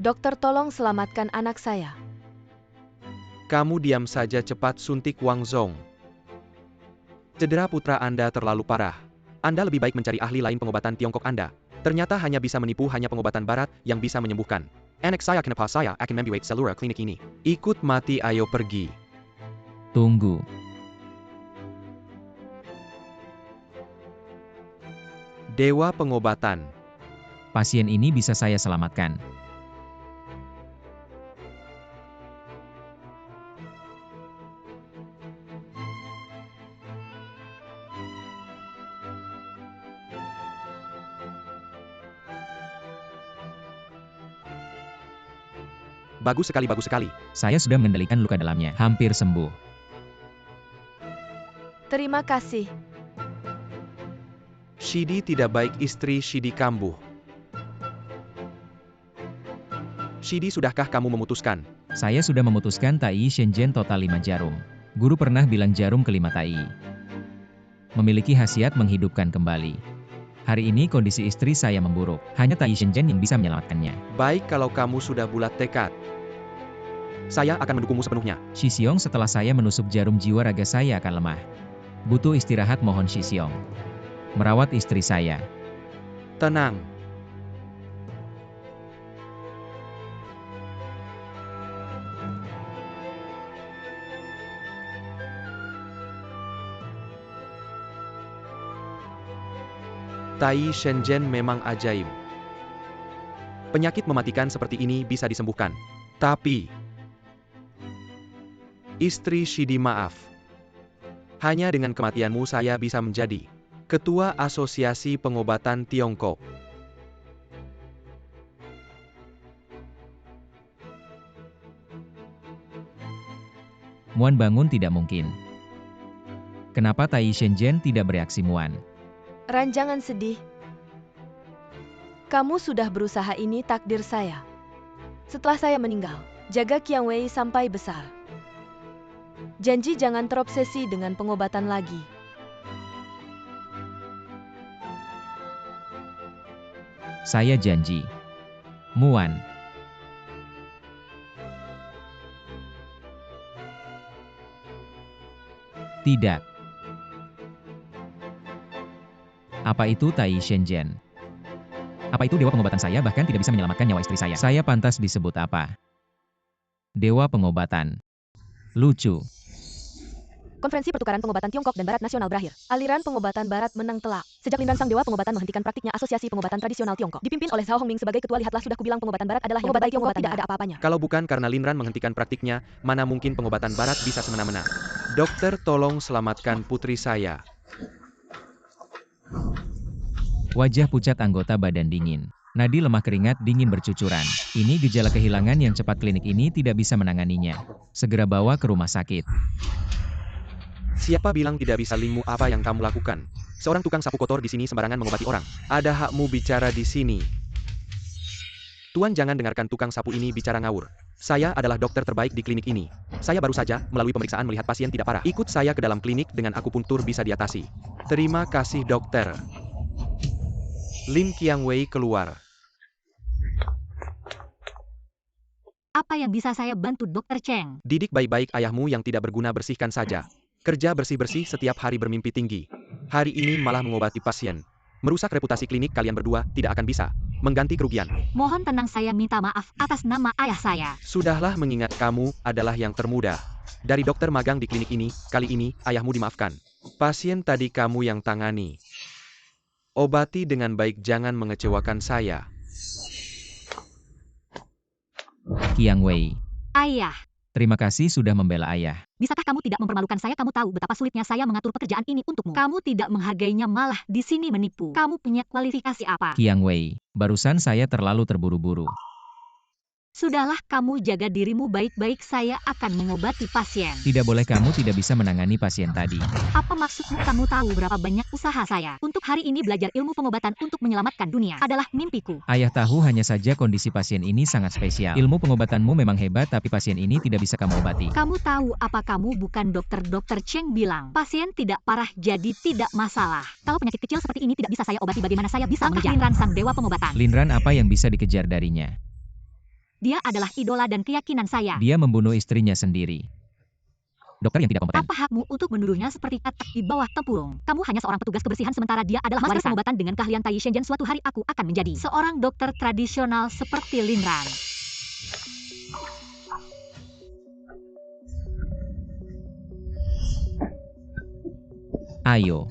Dokter, tolong selamatkan anak saya. Kamu diam saja, cepat suntik Wang Zhong. Cedera putra Anda terlalu parah. Anda lebih baik mencari ahli lain pengobatan Tiongkok Anda. Ternyata hanya bisa menipu, hanya pengobatan barat yang bisa menyembuhkan. Anak saya kenapa saya akan membiayai seluruh klinik ini? Ikut mati, ayo pergi. Tunggu. Dewa pengobatan. Pasien ini bisa saya selamatkan. Bagus sekali, bagus sekali. Saya sudah mengendalikan luka dalamnya. Hampir sembuh. Terima kasih. Shidi tidak baik, istri Shidi kambuh. Shidi, sudahkah kamu memutuskan? Saya sudah memutuskan Tai Shenzhen total 5 jarum. Guru pernah bilang jarum kelima Tai memiliki khasiat menghidupkan kembali. Hari ini kondisi istri saya memburuk. Hanya Tai Shenzhen yang bisa menyelamatkannya. Baik, kalau kamu sudah bulat tekad. Saya akan mendukungmu sepenuhnya. Shi Xiong, setelah saya menusuk jarum jiwa raga saya akan lemah. Butuh istirahat, mohon Shi Xiong. Merawat istri saya. Tenang. Tai Shenzhen memang ajaib. Penyakit mematikan seperti ini bisa disembuhkan. Tapi istri Shidi, maaf. Hanya dengan kematianmu saya bisa menjadi Ketua Asosiasi Pengobatan Tiongkok. Muan bangun, tidak mungkin. Kenapa Tai Shenzhen tidak bereaksi, Muan? Ran, jangan sedih. Kamu sudah berusaha, ini takdir saya. Setelah saya meninggal, jaga Qiang Wei sampai besar. Janji jangan terobsesi dengan pengobatan lagi. Saya janji. Muan. Tidak. Apa itu Tai Shenzhen? Apa itu dewa pengobatan? Saya bahkan tidak bisa menyelamatkan nyawa istri saya. Saya pantas disebut apa? Dewa pengobatan. Lucu. Konferensi pertukaran pengobatan Tiongkok dan Barat Nasional berakhir. Aliran pengobatan Barat menang telak. Sejak Lin Ran sang dewa pengobatan menghentikan praktiknya Asosiasi Pengobatan Tradisional Tiongkok, dipimpin oleh Zhao Hongming sebagai ketua, lihatlah sudah kubilang pengobatan Barat adalah yang terbaik, Tiongkok tidak ada apa-apanya. Kalau bukan karena Lin Ran menghentikan praktiknya, mana mungkin pengobatan Barat bisa semena-mena. Dokter, tolong selamatkan putri saya. Wajah pucat anggota badan dingin. Nadi lemah, keringat dingin bercucuran. Ini gejala kehilangan yang cepat, klinik ini tidak bisa menanganinya. Segera bawa ke rumah sakit. Siapa bilang tidak bisa? Lingmu, apa yang kamu lakukan? Seorang tukang sapu kotor di sini sembarangan mengobati orang. Ada hakmu bicara di sini. Tuan, jangan dengarkan tukang sapu ini bicara ngawur. Saya adalah dokter terbaik di klinik ini. Saya baru saja melalui pemeriksaan melihat pasien tidak parah. Ikut saya ke dalam klinik, dengan akupuntur bisa diatasi. Terima kasih, dokter. Lin Qiang Wei keluar. Apa yang bisa saya bantu, Dokter Cheng? Didik baik-baik ayahmu yang tidak berguna, bersihkan saja. Kerja bersih-bersih setiap hari, bermimpi tinggi. Hari ini malah mengobati pasien. Merusak reputasi klinik, kalian berdua tidak akan bisa mengganti kerugian. Mohon tenang, saya minta maaf atas nama ayah saya. Sudahlah, mengingat kamu adalah yang termuda dari dokter magang di klinik ini, kali ini ayahmu dimaafkan. Pasien tadi kamu yang tangani. Obati dengan baik, jangan mengecewakan saya. Qiang Wei. Ayah, Terima kasih sudah membela ayah. bisakah kamu tidak mempermalukan saya? Kamu tahu betapa sulitnya saya mengatur pekerjaan ini untukmu. Kamu tidak menghargainya, malah di sini menipu. Kamu punya kualifikasi apa? Qiang Wei, barusan saya terlalu terburu-buru. Sudahlah, kamu jaga dirimu baik-baik, saya akan mengobati pasien. Tidak boleh, kamu tidak bisa menangani pasien tadi. Apa maksudmu? Kamu tahu berapa banyak usaha saya untuk hari ini belajar ilmu pengobatan untuk menyelamatkan dunia adalah mimpiku. Ayah tahu, hanya saja kondisi pasien ini sangat spesial. Ilmu pengobatanmu memang hebat, tapi pasien ini tidak bisa kamu obati. Kamu tahu apa? Kamu bukan dokter. Dokter Cheng bilang pasien tidak parah, jadi tidak masalah. Kalau penyakit kecil seperti ini tidak bisa saya obati, bagaimana saya bisa mengejar Lin Ran sang dewa pengobatan? Lin Ran, apa yang bisa dikejar darinya? Dia adalah idola dan keyakinan saya. Dia membunuh istrinya sendiri. Dokter yang tidak kompeten. Apa hakmu untuk menuduhnya seperti katak di bawah tempurung? Kamu hanya seorang petugas kebersihan sementara dia adalah master pengobatan. Dengan keahlian Tai Shenzhen, suatu hari aku akan menjadi seorang dokter tradisional seperti Lin Ran. Ayo.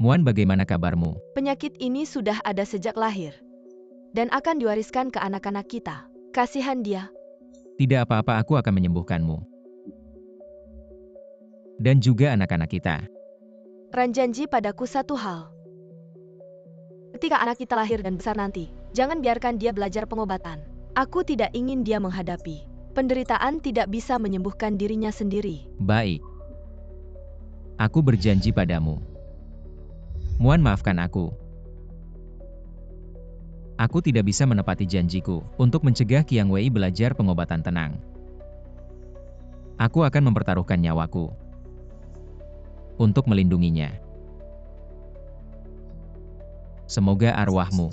Muan, bagaimana kabarmu? Penyakit ini sudah ada sejak lahir dan akan diwariskan ke anak-anak kita. Kasihan dia. Tidak apa-apa, aku akan menyembuhkanmu. Dan juga anak-anak kita. Ran janji padaku satu hal. Ketika anak kita lahir dan besar nanti, jangan biarkan dia belajar pengobatan. Aku tidak ingin dia menghadapi penderitaan, tidak bisa menyembuhkan dirinya sendiri. Baik. Aku berjanji padamu. Muan, maafkan aku. Aku tidak bisa menepati janjiku untuk mencegah Qiang Wei belajar pengobatan tenang. Aku akan mempertaruhkan nyawaku untuk melindunginya. Semoga arwahmu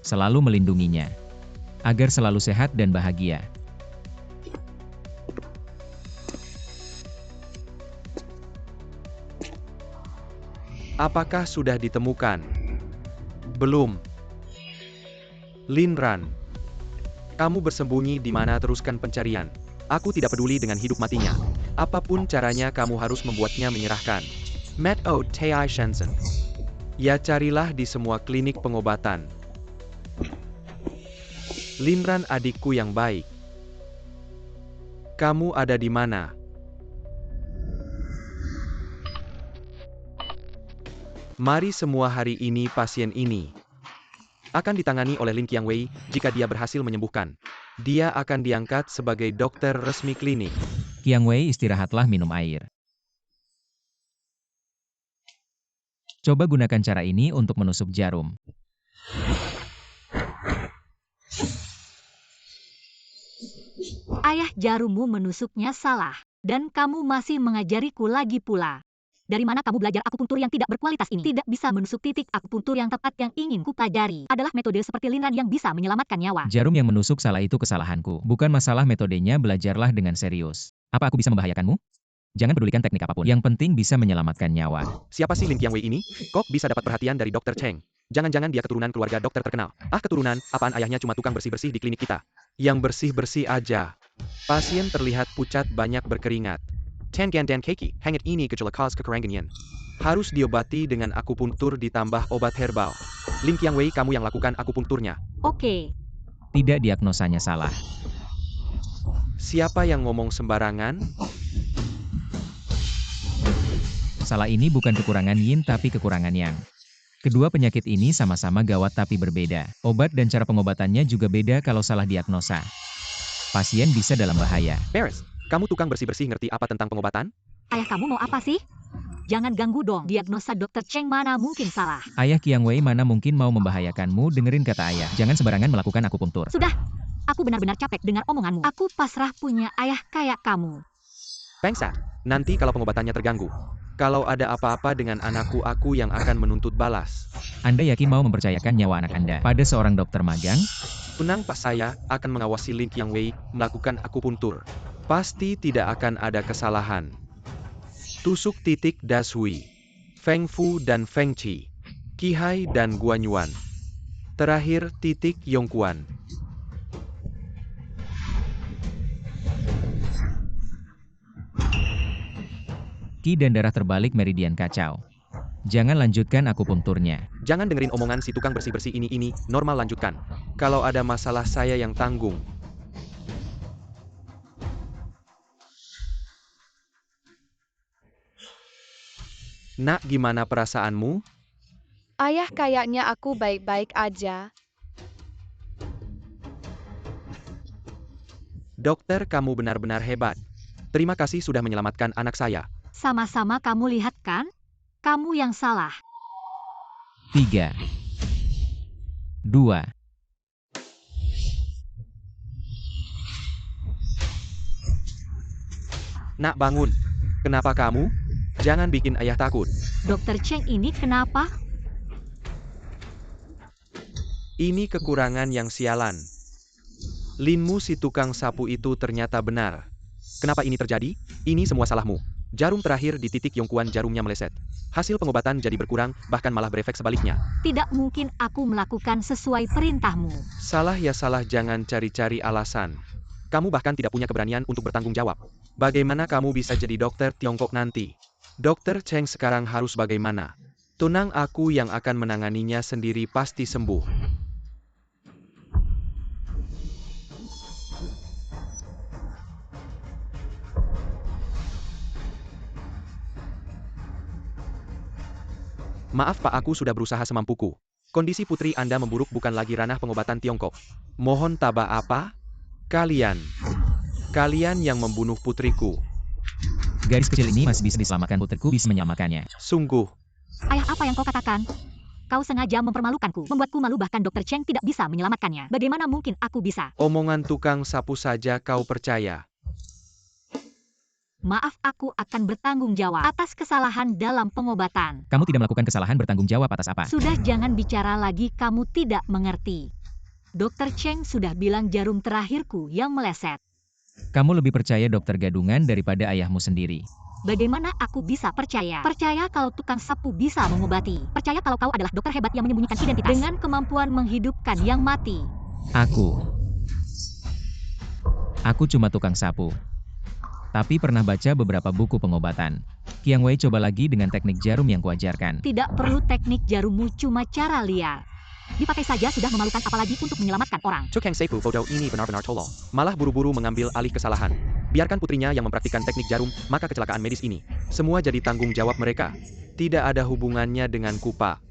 selalu melindunginya, agar selalu sehat dan bahagia. Apakah sudah ditemukan? Belum. Lin Ran, kamu bersembunyi di mana? Teruskan pencarian. Aku tidak peduli dengan hidup matinya. Apapun caranya, kamu harus membuatnya menyerahkan. Matt O. Tai Shenzhen. Ya, carilah di semua klinik pengobatan. Lin Ran, adikku yang baik. Kamu ada di mana? Mari semua, hari ini pasien ini akan ditangani oleh Lin Qiang Wei. Jika dia berhasil menyembuhkan, dia akan diangkat sebagai dokter resmi klinik. Qiang Wei, istirahatlah, minum air. Coba gunakan cara ini untuk menusuk jarum. Ayah, jarummu menusuknya salah. Dan kamu masih mengajariku lagi pula. Dari mana kamu belajar akupuntur yang tidak berkualitas ini? Tidak bisa menusuk titik akupuntur yang tepat. Yang ingin ku pelajari adalah metode seperti Lin Ran yang bisa menyelamatkan nyawa. Jarum yang menusuk salah itu kesalahanku. Bukan masalah metodenya, belajarlah dengan serius. Apa aku bisa membahayakanmu? Jangan pedulikan teknik apapun. Yang penting bisa menyelamatkan nyawa. Siapa sih Lin Qiang Wei ini? Kok bisa dapat perhatian dari Dr. Cheng? Jangan-jangan dia keturunan keluarga dokter terkenal. Ah, keturunan? Apaan, ayahnya cuma tukang bersih-bersih di klinik kita? Yang bersih-bersih aja. Pasien terlihat pucat, banyak berkeringat. Tangan dan kaki, hangit ini gejala khas kekerangan. Harus diobati dengan akupuntur ditambah obat herbal. Lin Qiang Wei, kamu yang lakukan akupunturnya. Oke. Tidak, diagnosanya salah. Siapa yang ngomong sembarangan? Salah ini bukan kekurangan yin tapi kekurangan yang. Kedua penyakit ini sama-sama gawat tapi berbeda. Obat dan cara pengobatannya juga beda kalau salah diagnosa. Pasien bisa dalam bahaya. Beres, kamu tukang bersih-bersih, ngerti apa tentang pengobatan? Ayah, kamu mau apa sih? Jangan ganggu dong. Diagnosa Dr. Cheng mana mungkin salah. Ayah Qiang Wei mana mungkin mau membahayakanmu, dengerin kata ayah. Jangan sembarangan melakukan akupunktur. Sudah. Aku benar-benar capek dengar omonganmu. Aku pasrah punya ayah kayak kamu. Bangsat, nanti kalau pengobatannya terganggu. Kalau ada apa-apa dengan anakku, aku yang akan menuntut balas. Anda yakin mau mempercayakan nyawa anak Anda pada seorang dokter magang? Tenang Pak, saya akan mengawasi Lin Qiang Wei melakukan akupuntur. Pasti tidak akan ada kesalahan. Tusuk titik Das Hui, Feng Fu dan Feng Qi, Qihai dan Guanyuan. Terakhir titik Yongquan. Qi dan darah terbalik, meridian kacau. Jangan lanjutkan akupunkturnya. Jangan dengerin omongan si tukang bersih-bersih ini, normal lanjutkan. Kalau ada masalah saya yang tanggung. Nak, gimana perasaanmu? Ayah, kayaknya aku baik-baik aja. Dokter, kamu benar-benar hebat. Terima kasih sudah menyelamatkan anak saya. Sama-sama, kamu lihat kan? Kamu yang salah. 3, 2, Nak, bangun. Kenapa kamu? Jangan bikin ayah takut. Dokter Cheng ini kenapa? Ini kekurangan yang sialan. Linmu si tukang sapu itu ternyata benar. Kenapa ini terjadi? Ini semua salahmu. Jarum terakhir di titik Yongkuan jarumnya meleset. Hasil pengobatan jadi berkurang, bahkan malah berefek sebaliknya. Tidak mungkin aku melakukan sesuai perintahmu. Salah ya salah, jangan cari-cari alasan. Kamu bahkan tidak punya keberanian untuk bertanggung jawab. Bagaimana kamu bisa jadi dokter Tiongkok nanti? Dokter Cheng sekarang harus bagaimana? Tunang aku yang akan menanganinya sendiri pasti sembuh. Maaf Pak, aku sudah berusaha semampuku. Kondisi putri Anda memburuk bukan lagi ranah pengobatan Tiongkok. Mohon tabah apa? Kalian yang membunuh putriku. Garis kecil ini masih bisa diselamatkan, putriku bisa menyelamatkannya. Sungguh. Ayah, apa yang kau katakan? Kau sengaja mempermalukanku, membuatku malu, bahkan Dokter Cheng tidak bisa menyelamatkannya. Bagaimana mungkin aku bisa? Omongan tukang sapu saja kau percaya. Maaf, aku akan bertanggung jawab atas kesalahan dalam pengobatan. Kamu tidak melakukan kesalahan, bertanggung jawab atas apa? Sudah, jangan bicara lagi, kamu tidak mengerti. Dokter Cheng sudah bilang jarum terakhirku yang meleset. Kamu lebih percaya dokter gadungan daripada ayahmu sendiri. Bagaimana aku bisa percaya? Percaya kalau tukang sapu bisa mengobati. Percaya kalau kau adalah dokter hebat yang menyembunyikan identitas dengan kemampuan menghidupkan yang mati. Aku cuma tukang sapu. Tapi pernah baca beberapa buku pengobatan. Qiang Wei, coba lagi dengan teknik jarum yang kuajarkan. Tidak perlu teknik jarummu, cuma cara liar. Dipakai saja sudah memalukan, apalagi untuk menyelamatkan orang. Cuk Heng Seifu foto ini benar-benar tolol. Malah buru-buru mengambil alih kesalahan. Biarkan putrinya yang mempraktikkan teknik jarum, maka kecelakaan medis ini semua jadi tanggung jawab mereka. Tidak ada hubungannya dengan Kupa.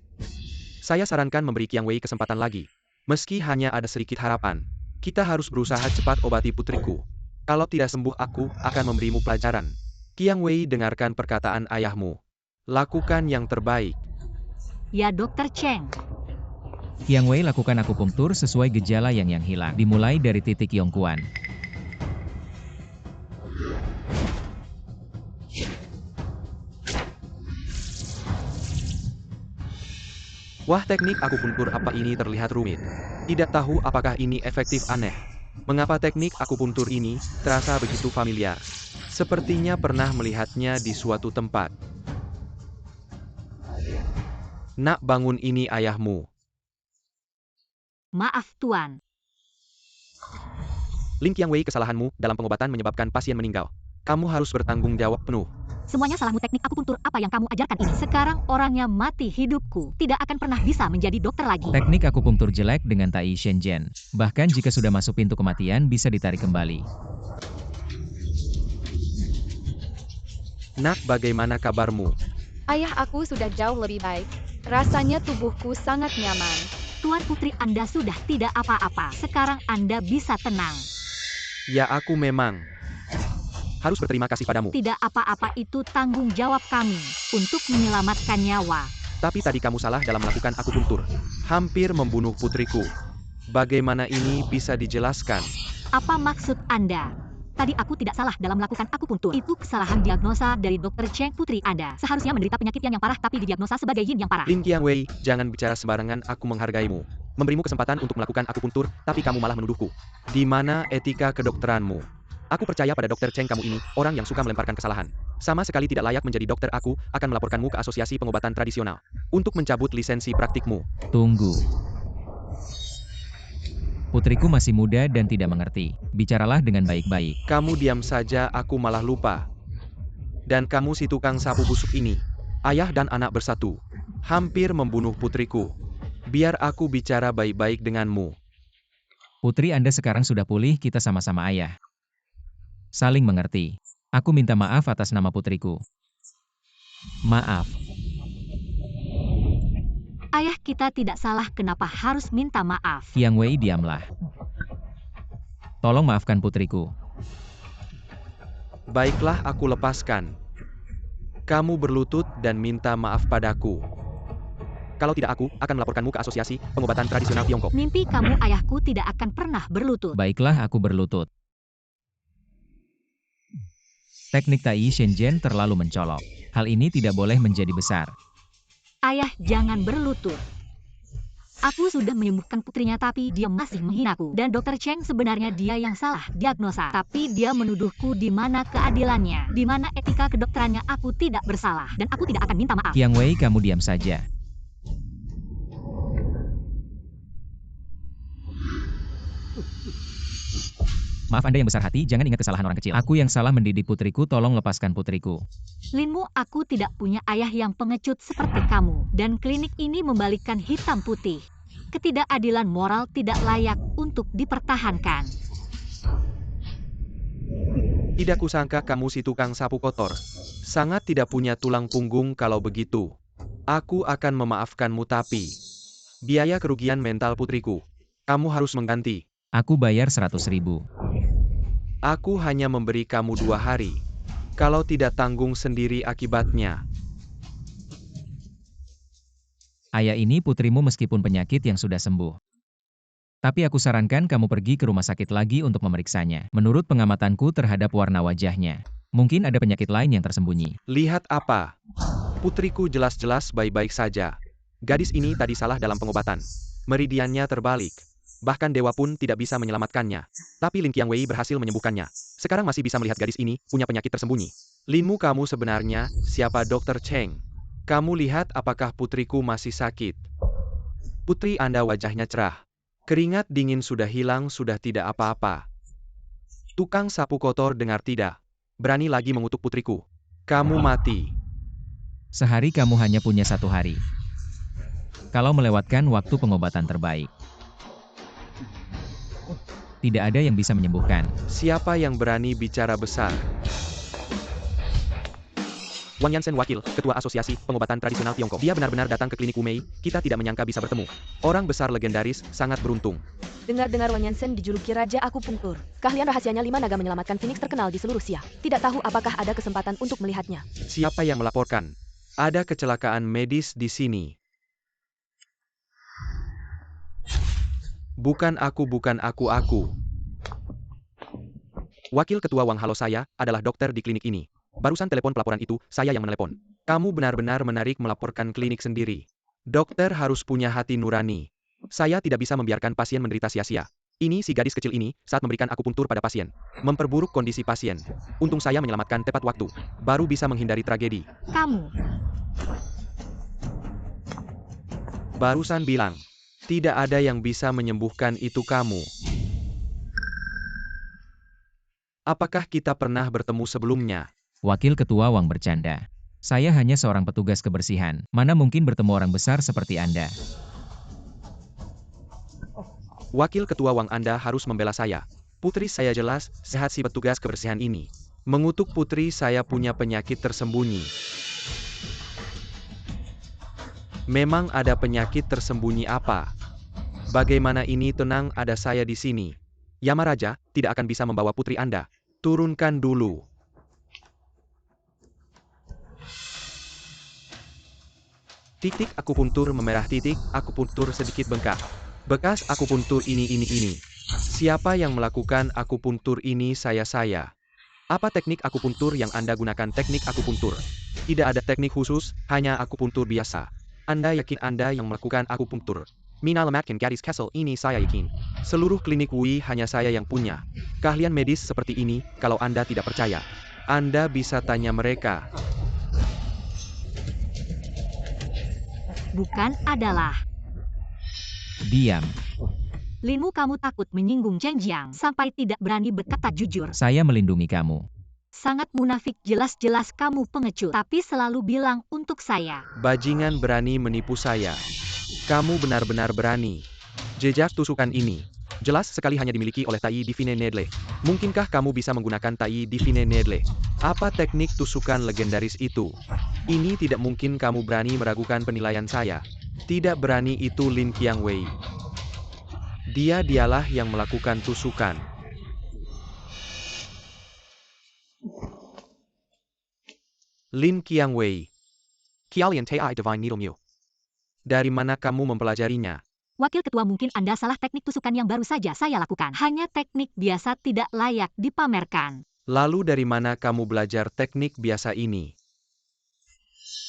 Saya sarankan memberi Qiang Wei kesempatan lagi. Meski hanya ada sedikit harapan. Kita harus berusaha cepat obati putriku. Kalau tidak sembuh, aku akan memberimu pelajaran. Qiang Wei, dengarkan perkataan ayahmu. Lakukan yang terbaik. Ya, Dokter Cheng. Qiang Wei lakukan akupunktur sesuai gejala yang hilang. Dimulai dari titik Yongkuan. Wah, teknik akupunktur apa ini terlihat rumit. Tidak tahu apakah ini efektif, aneh. Mengapa teknik akupunktur ini terasa begitu familiar? Sepertinya pernah melihatnya di suatu tempat. Nak, bangun, ini ayahmu. Maaf, Tuan. Lin Qiang Wei, kesalahanmu dalam pengobatan menyebabkan pasien meninggal. Kamu harus bertanggung jawab penuh. Semuanya salahmu. Teknik akupunktur apa yang kamu ajarkan ini? Sekarang orangnya mati, hidupku tidak akan pernah bisa menjadi dokter lagi. Teknik akupunktur jelek dengan Tai Shenzhen. Bahkan jika sudah masuk pintu kematian bisa ditarik kembali. Nak, bagaimana kabarmu? Ayah, aku sudah jauh lebih baik. Rasanya tubuhku sangat nyaman. Tuan, putri Anda sudah tidak apa-apa. Sekarang Anda bisa tenang. Ya, aku memang harus berterima kasih padamu. Tidak apa-apa, itu tanggung jawab kami untuk menyelamatkan nyawa. Tapi tadi kamu salah dalam melakukan akupunktur. Hampir membunuh putriku. Bagaimana ini bisa dijelaskan? Apa maksud Anda? Tadi aku tidak salah dalam melakukan akupunktur. Itu kesalahan diagnosa dari Dokter Cheng, putri Anda. Seharusnya menderita penyakit yang parah, tapi didiagnosa sebagai yin yang parah. Lin Qiang Wei, jangan bicara sembarangan, aku menghargaimu. Memberimu kesempatan untuk melakukan akupunktur, tapi kamu malah menuduhku. Di mana etika kedokteranmu? Aku percaya pada Dokter Cheng kamu ini, orang yang suka melemparkan kesalahan. Sama sekali tidak layak menjadi dokter. Aku akan melaporkanmu ke Asosiasi Pengobatan Tradisional untuk mencabut lisensi praktikmu. Tunggu. Putriku masih muda dan tidak mengerti. Bicaralah dengan baik-baik. Kamu diam saja, aku malah lupa. Dan kamu si tukang sapu busuk ini. Ayah dan anak bersatu. Hampir membunuh putriku. Biar aku bicara baik-baik denganmu. Putri Anda sekarang sudah pulih, kita sama-sama ayah. Saling mengerti. Aku minta maaf atas nama putriku. Maaf. Ayah, kita tidak salah, kenapa harus minta maaf? Qiang Wei, diamlah. Tolong maafkan putriku. Baiklah, aku lepaskan. Kamu berlutut dan minta maaf padaku. Kalau tidak, aku akan melaporkanmu ke Asosiasi Pengobatan Tradisional Tiongkok. Mimpi kamu, ayahku tidak akan pernah berlutut. Baiklah, aku berlutut. Teknik Tai Shenzhen terlalu mencolok. Hal ini tidak boleh menjadi besar. Ayah, jangan berlutut. Aku sudah menyembuhkan putrinya tapi dia masih menghinaku. Dan Dr. Cheng sebenarnya dia yang salah diagnosa. Tapi dia menuduhku di mana keadilannya. Di mana etika kedokterannya aku tidak bersalah. Dan aku tidak akan minta maaf. Qiang Wei, kamu diam saja. Maaf Anda yang besar hati, jangan ingat kesalahan orang kecil. Aku yang salah mendidik putriku, tolong lepaskan putriku. Linmu, aku tidak punya ayah yang pengecut seperti kamu. Dan klinik ini membalikkan hitam putih. Ketidakadilan moral tidak layak untuk dipertahankan. Tidak kusangka kamu si tukang sapu kotor. Sangat tidak punya tulang punggung kalau begitu. Aku akan memaafkanmu tapi biaya kerugian mental putriku, kamu harus mengganti. Aku bayar 100.000. Aku hanya memberi kamu 2 hari. Kalau tidak tanggung sendiri akibatnya. Ayah, ini putrimu meskipun penyakit yang sudah sembuh. Tapi aku sarankan kamu pergi ke rumah sakit lagi untuk memeriksanya. Menurut pengamatanku terhadap warna wajahnya, mungkin ada penyakit lain yang tersembunyi. Lihat apa? Putriku jelas-jelas baik-baik saja. Gadis ini tadi salah dalam pengobatan. Meridiannya terbalik. Bahkan dewa pun tidak bisa menyelamatkannya. Tapi Lin Qiang Wei berhasil menyembuhkannya. Sekarang masih bisa melihat gadis ini punya penyakit tersembunyi. Linmu, kamu sebenarnya siapa, Dr. Cheng? Kamu lihat apakah putriku masih sakit? Putri Anda wajahnya cerah. Keringat dingin sudah hilang, sudah tidak apa-apa. Tukang sapu kotor, dengar tidak? Berani lagi mengutuk putriku. Kamu mati. Sehari kamu hanya punya 1 hari. Kalau melewatkan waktu pengobatan terbaik, tidak ada yang bisa menyembuhkan. Siapa yang berani bicara besar? Wang Yansen, wakil, ketua asosiasi pengobatan tradisional Tiongkok. Dia benar-benar datang ke klinik Wumei, kita tidak menyangka bisa bertemu. Orang besar legendaris, sangat beruntung. Dengar-dengar Wang Yansen dijuluki Raja Akupunktur. Keahlian rahasianya 5 naga menyelamatkan Phoenix terkenal di seluruh Xia. Tidak tahu apakah ada kesempatan untuk melihatnya. Siapa yang melaporkan? Ada kecelakaan medis di sini. Bukan aku. Wakil ketua Wang, halo, saya adalah dokter di klinik ini. Barusan telepon pelaporan itu, saya yang menelepon. Kamu benar-benar menarik melaporkan klinik sendiri. Dokter harus punya hati nurani. Saya tidak bisa membiarkan pasien menderita sia-sia. Ini si gadis kecil ini, saat memberikan akupunktur pada pasien, memperburuk kondisi pasien. Untung saya menyelamatkan tepat waktu, baru bisa menghindari tragedi. Kamu. Barusan bilang, tidak ada yang bisa menyembuhkan itu kamu. Apakah kita pernah bertemu sebelumnya? Wakil ketua Wang bercanda. Saya hanya seorang petugas kebersihan. Mana mungkin bertemu orang besar seperti Anda? Wakil ketua Wang, Anda harus membela saya. Putri saya jelas sehat, si petugas kebersihan ini mengutuk putri saya punya penyakit tersembunyi. Memang ada penyakit tersembunyi apa? Bagaimana ini? Tenang, ada saya di sini. Yamaraja tidak akan bisa membawa putri Anda. Turunkan dulu. Titik akupuntur memerah, titik akupuntur sedikit bengkak. Bekas akupuntur ini. Siapa yang melakukan akupuntur ini? Saya. Apa teknik akupuntur yang Anda gunakan? Teknik akupuntur. Tidak ada teknik khusus, hanya akupuntur biasa. Anda yakin Anda yang melakukan akupuntur? Mina lematkan gadis Castle ini, saya yakin. Seluruh klinik Wui hanya saya yang punya keahlian medis seperti ini. Kalau Anda tidak percaya, Anda bisa tanya mereka. Bukan adalah. Diam. Linmu, kamu takut menyinggung Cheng Jiang sampai tidak berani berkata jujur. Saya melindungi kamu. Sangat munafik, jelas-jelas kamu pengecut. Tapi selalu bilang untuk saya. Bajingan berani menipu saya. Kamu benar-benar berani. Jejak tusukan ini jelas sekali hanya dimiliki oleh Tai Divine Nedle. Mungkinkah kamu bisa menggunakan Tai Divine Nedle? Apa teknik tusukan legendaris itu? Ini tidak mungkin. Kamu berani meragukan penilaian saya. Tidak berani itu Lin Qiang Wei. Dialah yang melakukan tusukan. Lin Qiang Wei. Qialian Tai Divine Needle Mu. Dari mana kamu mempelajarinya? Wakil ketua, mungkin Anda salah. Teknik tusukan yang baru saja saya lakukan. Hanya teknik biasa, tidak layak dipamerkan. Lalu dari mana kamu belajar teknik biasa ini?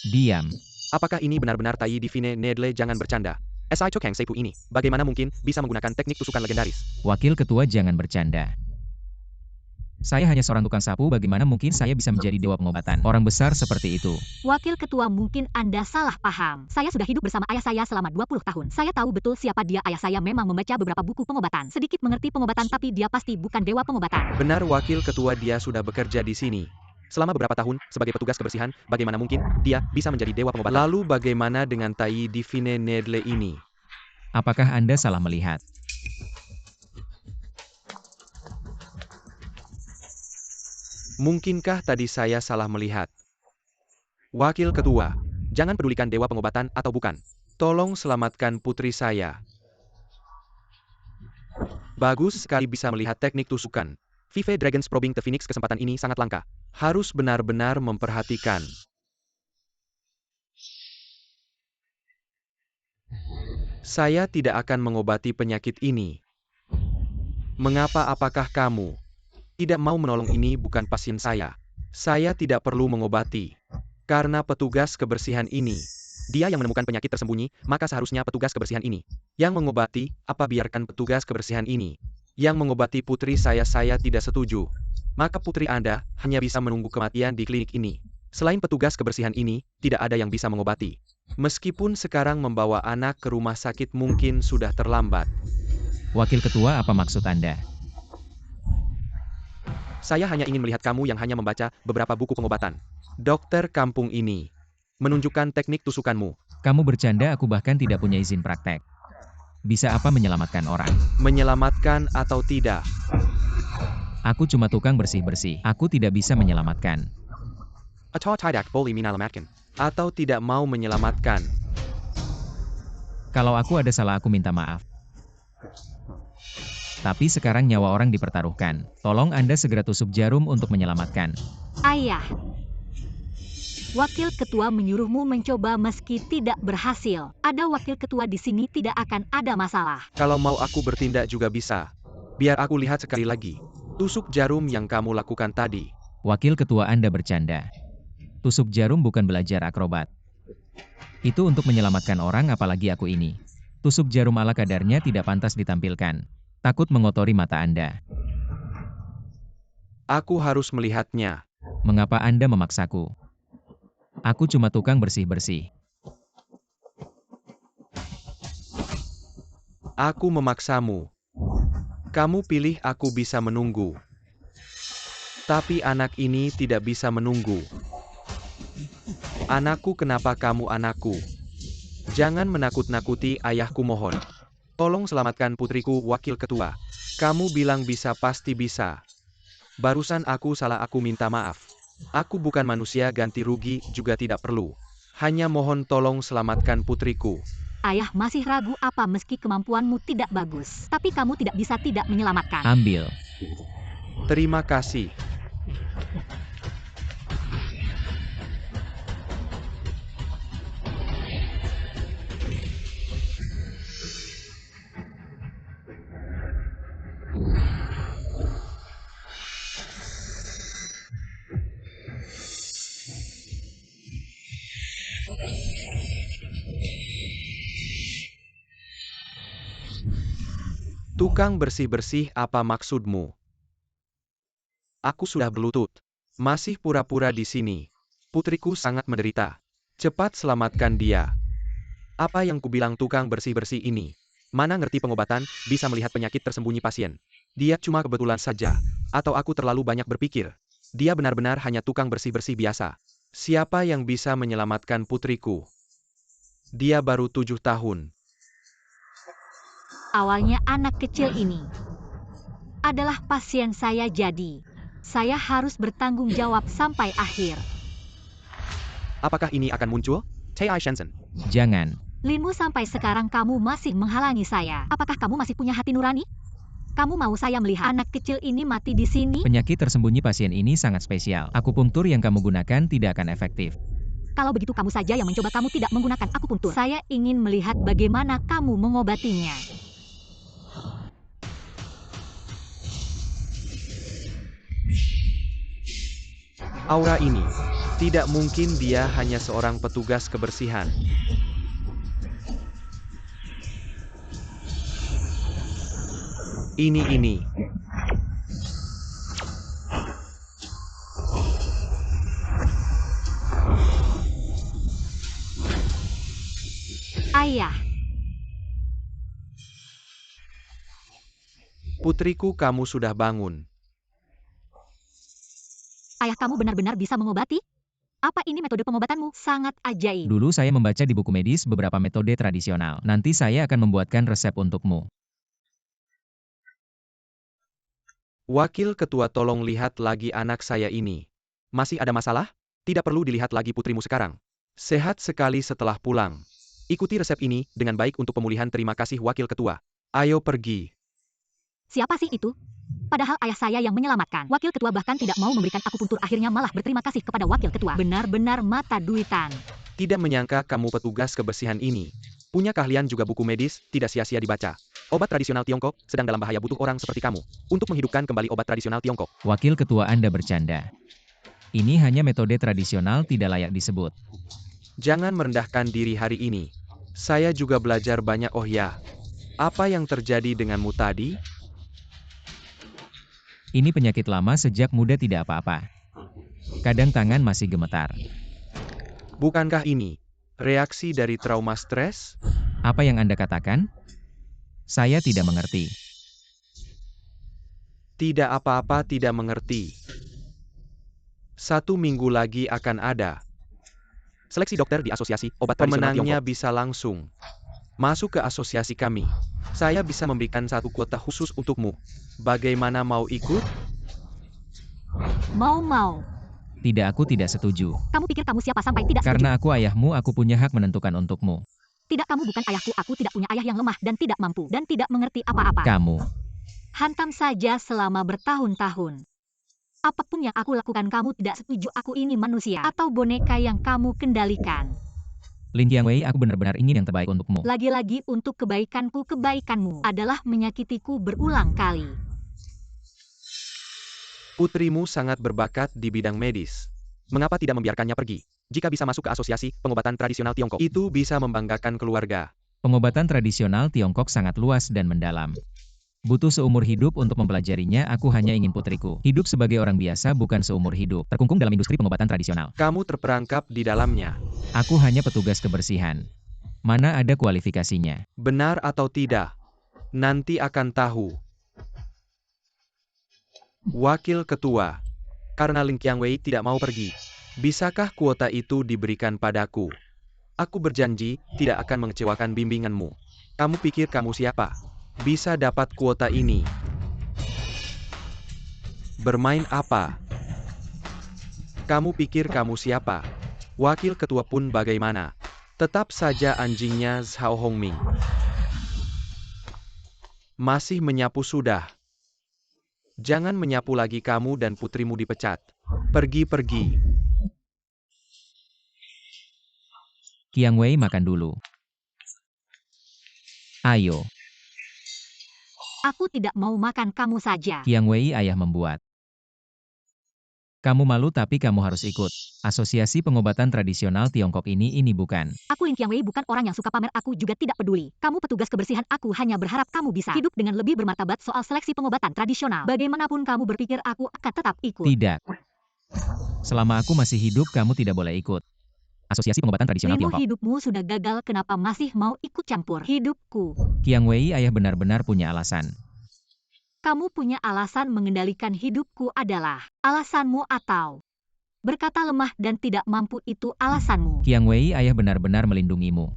Diam. Apakah ini benar-benar Tai Divine Nedle? Jangan bercanda. SI Chok Hang Seipu ini, bagaimana mungkin bisa menggunakan teknik tusukan legendaris? Wakil ketua jangan bercanda. Saya hanya seorang tukang sapu, bagaimana mungkin saya bisa menjadi dewa pengobatan? Orang besar seperti itu. Wakil ketua, mungkin Anda salah paham. Saya sudah hidup bersama ayah saya selama 20 tahun. Saya tahu betul siapa dia. Ayah saya memang membaca beberapa buku pengobatan. Sedikit mengerti pengobatan, tapi dia pasti bukan dewa pengobatan. Benar wakil ketua, dia sudah bekerja di sini selama beberapa tahun sebagai petugas kebersihan. Bagaimana mungkin dia bisa menjadi dewa pengobatan? Lalu bagaimana dengan Tai Divine Nedle ini? Apakah Anda salah melihat? Mungkinkah tadi saya salah melihat? Wakil ketua, jangan pedulikan dewa pengobatan atau bukan. Tolong selamatkan putri saya. Bagus sekali bisa melihat teknik tusukan. Vive Dragons Probing the Phoenix, kesempatan ini sangat langka. Harus benar-benar memperhatikan. Saya tidak akan mengobati penyakit ini. Mengapa? Apakah kamu tidak mau menolong? Ini bukan pasien saya. Saya tidak perlu mengobati. Karena petugas kebersihan ini, dia yang menemukan penyakit tersembunyi, maka seharusnya petugas kebersihan ini yang mengobati. Apa biarkan petugas kebersihan ini yang mengobati putri saya? Saya tidak setuju. Maka putri Anda hanya bisa menunggu kematian di klinik ini. Selain petugas kebersihan ini, tidak ada yang bisa mengobati. Meskipun sekarang membawa anak ke rumah sakit mungkin sudah terlambat. Wakil ketua, apa maksud Anda? Saya hanya ingin melihat kamu yang hanya membaca beberapa buku pengobatan. Dokter kampung ini menunjukkan teknik tusukanmu. Kamu bercanda, aku bahkan tidak punya izin praktek. Bisa apa menyelamatkan orang? Menyelamatkan atau tidak? Aku cuma tukang bersih-bersih. Aku tidak bisa menyelamatkan. Atau tidak boleh menyelamatkan? Atau tidak mau menyelamatkan? Kalau aku ada salah, aku minta maaf. Tapi sekarang nyawa orang dipertaruhkan. Tolong Anda segera tusuk jarum untuk menyelamatkan. Ayah. Wakil ketua menyuruhmu mencoba meski tidak berhasil. Ada wakil ketua di sini, tidak akan ada masalah. Kalau mau aku bertindak juga bisa. Biar aku lihat sekali lagi. Tusuk jarum yang kamu lakukan tadi. Wakil ketua, Anda bercanda. Tusuk jarum bukan belajar akrobat. Itu untuk menyelamatkan orang, apalagi aku ini. Tusuk jarum ala kadarnya tidak pantas ditampilkan. Takut mengotori mata Anda. Aku harus melihatnya. Mengapa Anda memaksaku? Aku cuma tukang bersih-bersih. Aku memaksamu. Kamu pilih aku bisa menunggu. Tapi anak ini tidak bisa menunggu. Anakku, kenapa kamu anakku? Jangan menakut-nakuti ayahku, mohon. Tolong selamatkan putriku. Wakil ketua, kamu bilang bisa, pasti bisa. Barusan aku salah, aku minta maaf. Aku bukan manusia, ganti rugi juga tidak perlu. Hanya mohon tolong selamatkan putriku. Ayah masih ragu apa meski kemampuanmu tidak bagus. Tapi kamu tidak bisa tidak menyelamatkan. Ambil. Terima kasih. Tukang bersih-bersih, apa maksudmu? Aku sudah berlutut. Masih pura-pura di sini. Putriku sangat menderita. Cepat selamatkan dia. Apa yang kubilang, tukang bersih-bersih ini mana ngerti pengobatan, bisa melihat penyakit tersembunyi pasien. Dia cuma kebetulan saja. Atau aku terlalu banyak berpikir. Dia benar-benar hanya tukang bersih-bersih biasa. Siapa yang bisa menyelamatkan putriku? Dia baru 7 tahun. Awalnya anak kecil ini adalah pasien saya, jadi saya harus bertanggung jawab sampai akhir. Apakah ini akan muncul? Tai Shenzhen. Jangan. Linmu, sampai sekarang kamu masih menghalangi saya. Apakah kamu masih punya hati nurani? Kamu mau saya melihat anak kecil ini mati di sini? Penyakit tersembunyi pasien ini sangat spesial. Akupunktur yang kamu gunakan tidak akan efektif. Kalau begitu kamu saja yang mencoba, kamu tidak menggunakan akupunktur. Saya ingin melihat bagaimana kamu mengobatinya. Aura ini Tidak mungkin dia hanya seorang petugas kebersihan. Ini. Ayah, Putriku, kamu sudah bangun. ayah kamu benar-benar bisa mengobati? Apa ini metode pengobatanmu? Sangat ajaib. Dulu saya membaca di buku medis beberapa metode tradisional. Nanti saya akan membuatkan resep untukmu. Wakil ketua, tolong lihat lagi anak saya ini. Masih ada masalah? Tidak perlu dilihat lagi putrimu sekarang. Sehat sekali setelah pulang. Ikuti resep ini dengan baik untuk pemulihan. Terima kasih wakil ketua. Ayo pergi. Siapa sih itu? Padahal ayah saya yang menyelamatkan. Wakil ketua bahkan tidak mau memberikan akupuntur, akhirnya malah berterima kasih kepada wakil ketua. Benar-benar mata duitan. Tidak menyangka kamu petugas kebersihan ini. Punya keahlian juga buku medis, tidak sia-sia dibaca. Obat tradisional Tiongkok sedang dalam bahaya, butuh orang seperti kamu untuk menghidupkan kembali obat tradisional Tiongkok. Wakil ketua Anda bercanda. Ini hanya metode tradisional, tidak layak disebut. Jangan merendahkan diri hari ini. Saya juga belajar banyak. Oh ya, apa yang terjadi denganmu tadi? Ini penyakit lama, sejak muda tidak apa-apa. Kadang tangan masih gemetar. Bukankah ini reaksi dari trauma stres? Apa yang Anda katakan? Saya tidak mengerti. Tidak apa-apa, tidak mengerti. 1 minggu lagi akan ada seleksi dokter di Asosiasi Obat Tradisional Tiongkok. Pemenangnya bisa langsung masuk ke asosiasi kami. Saya bisa memberikan 1 kuota khusus untukmu. Bagaimana, mau ikut? Mau. Tidak, aku tidak setuju. Kamu pikir kamu siapa sampai tidak setuju? Karena aku ayahmu, aku punya hak menentukan untukmu. Tidak, kamu bukan ayahku. Aku tidak punya ayah yang lemah dan tidak mampu dan tidak mengerti apa-apa. Kamu. Hantam saja selama bertahun-tahun. Apapun yang aku lakukan, kamu tidak setuju. Aku ini manusia atau boneka yang kamu kendalikan. Lin Qiangwei, aku benar-benar ingin yang terbaik untukmu. Lagi-lagi untuk kebaikanku, kebaikanmu adalah menyakitiku berulang kali. Putrimu sangat berbakat di bidang medis. Mengapa tidak membiarkannya pergi? Jika bisa masuk ke Asosiasi Pengobatan Tradisional Tiongkok, itu bisa membanggakan keluarga. Pengobatan tradisional Tiongkok sangat luas dan mendalam. Butuh seumur hidup untuk mempelajarinya. Aku hanya ingin putriku hidup sebagai orang biasa, bukan seumur hidup terkungkung dalam industri pengobatan tradisional. Kamu terperangkap di dalamnya. Aku hanya petugas kebersihan. Mana ada kualifikasinya? Benar atau tidak? Nanti akan tahu. Wakil ketua, karena Lin Qiangwei tidak mau pergi, bisakah kuota itu diberikan padaku? Aku berjanji tidak akan mengecewakan bimbinganmu. Kamu pikir kamu siapa? Bisa dapat kuota ini. Bermain apa? Kamu pikir kamu siapa? Wakil ketua pun bagaimana? Tetap saja anjingnya Zhao Hongming. Masih menyapu sudah. Jangan menyapu lagi, kamu dan putrimu dipecat. Pergi. Qiangwei, makan dulu. Ayo. Aku tidak mau makan, kamu saja. Qiangwei, ayah membuat. Kamu malu, tapi kamu harus ikut. Asosiasi Pengobatan Tradisional Tiongkok ini bukan. Aku Lin Qiangwei bukan orang yang suka pamer, aku juga tidak peduli. Kamu petugas kebersihan, aku hanya berharap kamu bisa hidup dengan lebih bermartabat soal seleksi pengobatan tradisional. Bagaimanapun kamu berpikir, aku akan tetap ikut. Tidak. Selama aku masih hidup, kamu tidak boleh ikut. Asosiasi Pengobatan Tradisional Tiongkok. Hidupmu sudah gagal, kenapa masih mau ikut campur hidupku? Qiangwei, ayah benar-benar punya alasan. Kamu punya alasan mengendalikan hidupku adalah alasanmu atau berkata lemah dan tidak mampu itu alasanmu? Qiangwei, ayah benar-benar melindungimu.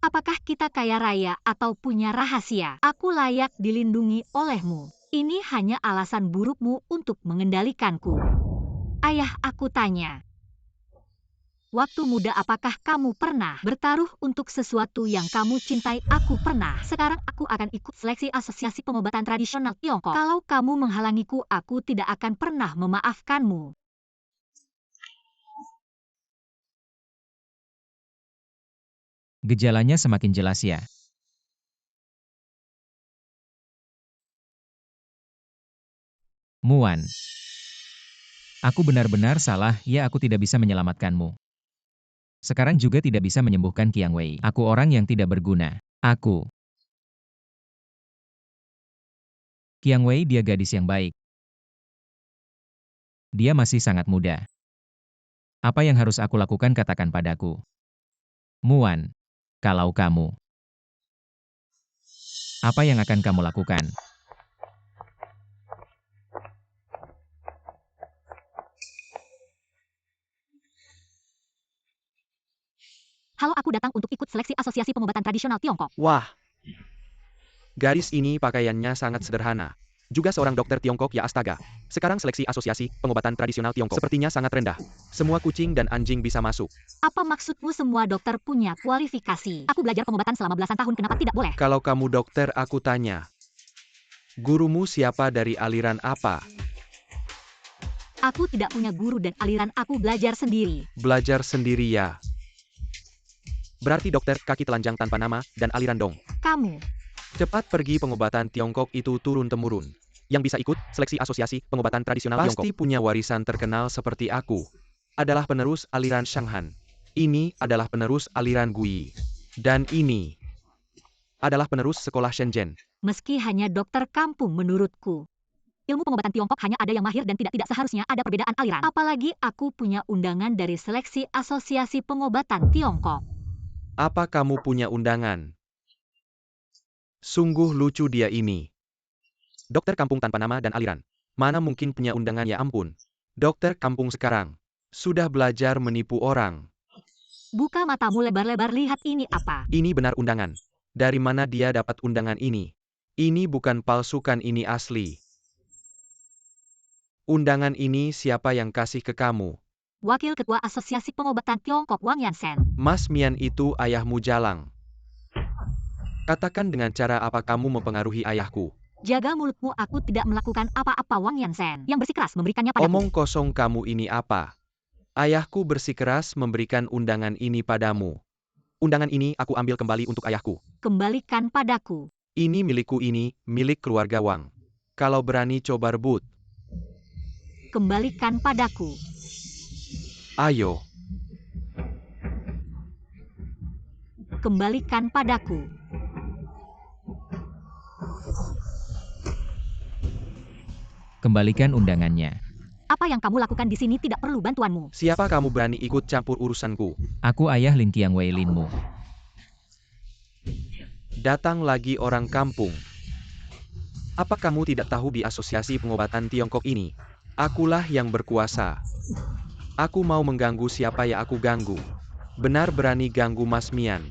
Apakah kita kaya raya atau punya rahasia? Aku layak dilindungi olehmu. Ini hanya alasan burukmu untuk mengendalikanku. Ayah, aku tanya. Waktu muda, apakah kamu pernah bertaruh untuk sesuatu yang kamu cintai? Aku pernah. Sekarang aku akan ikut seleksi Asosiasi Pengobatan Tradisional Tiongkok. Kalau kamu menghalangiku, aku tidak akan pernah memaafkanmu. Gejalanya semakin jelas ya. Muan. Aku benar-benar salah, ya aku tidak bisa menyelamatkanmu. Sekarang juga tidak bisa menyembuhkan Qiang Wei. Aku orang yang tidak berguna. Aku. Qiang Wei dia gadis yang baik. Dia masih sangat muda. Apa yang harus aku lakukan katakan padaku. Muan, kalau kamu. Apa yang akan kamu lakukan? Halo, aku datang untuk ikut seleksi Asosiasi Pengobatan Tradisional Tiongkok. Wah, gadis ini pakaiannya sangat sederhana. Juga seorang dokter Tiongkok ya astaga. Sekarang seleksi Asosiasi Pengobatan Tradisional Tiongkok sepertinya sangat rendah. Semua kucing dan anjing bisa masuk. Apa maksudmu semua dokter punya kualifikasi? Aku belajar pengobatan selama belasan tahun, kenapa tidak boleh? Kalau kamu dokter, aku tanya. Gurumu siapa dari aliran apa? Aku tidak punya guru dan aliran, aku belajar sendiri. Belajar sendiri ya. Berarti dokter kaki telanjang tanpa nama dan aliran dong. Kamu. Cepat pergi pengobatan Tiongkok itu turun-temurun. Yang bisa ikut seleksi Asosiasi Pengobatan Tradisional Tiongkok. Pasti punya warisan terkenal seperti aku. Adalah penerus aliran Shanghan. Ini adalah penerus aliran Gui. Dan ini adalah penerus sekolah Shenzhen. Meski hanya dokter kampung menurutku. Ilmu pengobatan Tiongkok hanya ada yang mahir dan tidak seharusnya ada perbedaan aliran. Apalagi aku punya undangan dari seleksi Asosiasi Pengobatan Tiongkok. Apa kamu punya undangan? Sungguh lucu dia ini. Dokter kampung tanpa nama dan aliran. Mana mungkin punya undangan ya ampun. Dokter kampung sekarang. Sudah belajar menipu orang. Buka matamu lebar-lebar, lihat ini apa. Ini benar undangan. Dari mana dia dapat undangan ini? Ini bukan palsu kan, ini asli. Undangan ini siapa yang kasih ke kamu? Wakil Ketua Asosiasi Pengobatan Tiongkok Wang Yansen. Mas Mian itu ayahmu Jalang. Katakan dengan cara apa kamu mempengaruhi ayahku? Jaga mulutmu, aku tidak melakukan apa-apa. Wang Yansen yang bersikeras memberikannya padaku. Omong kosong kamu ini apa? Ayahku bersikeras memberikan undangan ini padamu. Undangan ini aku ambil kembali untuk ayahku. Kembalikan padaku. Ini milikku, ini milik keluarga Wang. Kalau berani coba rebut. Kembalikan padaku. Ayo. Kembalikan padaku. Kembalikan undangannya. Apa yang kamu lakukan di sini tidak perlu bantuanmu. Siapa kamu berani ikut campur urusanku? Aku ayah Lin Qiang Wei Linmu. Datang lagi orang kampung. Apa kamu tidak tahu di Asosiasi Pengobatan Tiongkok ini? Akulah yang berkuasa. Aku mau mengganggu siapa ya aku ganggu. Benar berani ganggu Mas Mian.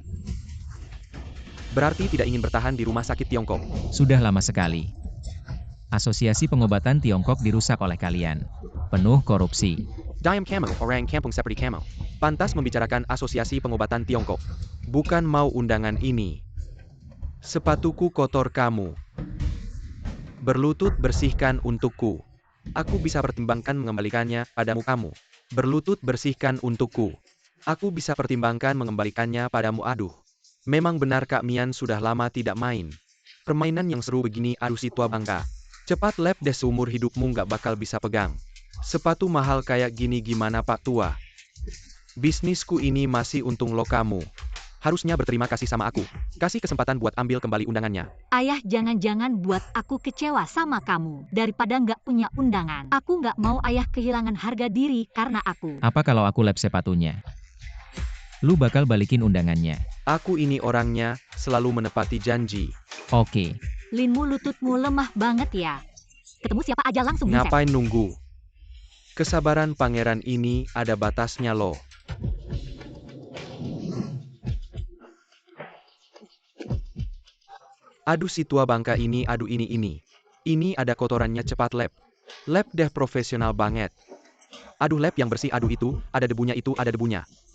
Berarti tidak ingin bertahan di rumah sakit Tiongkok. Sudah lama sekali. Asosiasi Pengobatan Tiongkok dirusak oleh kalian. Penuh korupsi. Diam Camo, orang kampung seperti Camo. Pantas membicarakan Asosiasi Pengobatan Tiongkok. Bukan mau undangan ini. Sepatuku kotor kamu. Berlutut bersihkan untukku. Aku bisa pertimbangkan mengembalikannya padamu kamu. Berlutut bersihkan untukku. Aku bisa pertimbangkan mengembalikannya padamu. Aduh. Memang benar Kak Mian sudah lama tidak main. Permainan yang seru begini, aduh si tua bangka. Cepat lap deh, seumur hidupmu nggak bakal bisa pegang. Sepatu mahal kayak gini gimana Pak Tua? Bisnisku ini masih untung lo kamu. Harusnya berterima kasih sama aku. Kasih kesempatan buat ambil kembali undangannya. Ayah, jangan-jangan buat aku kecewa sama kamu. Daripada nggak punya undangan. Aku nggak mau ayah kehilangan harga diri karena aku. Apa kalau aku lap sepatunya? Lu bakal balikin undangannya. Aku ini orangnya selalu menepati janji. Oke. Linmu, lututmu lemah banget ya. Ketemu siapa aja langsung nyuset. Ngapain nunggu? Kesabaran pangeran ini ada batasnya loh. Aduh si tua bangka ini, aduh ini. Ini ada kotorannya, cepat lap. Lap deh, profesional banget. Aduh lap yang bersih, aduh itu ada debunya.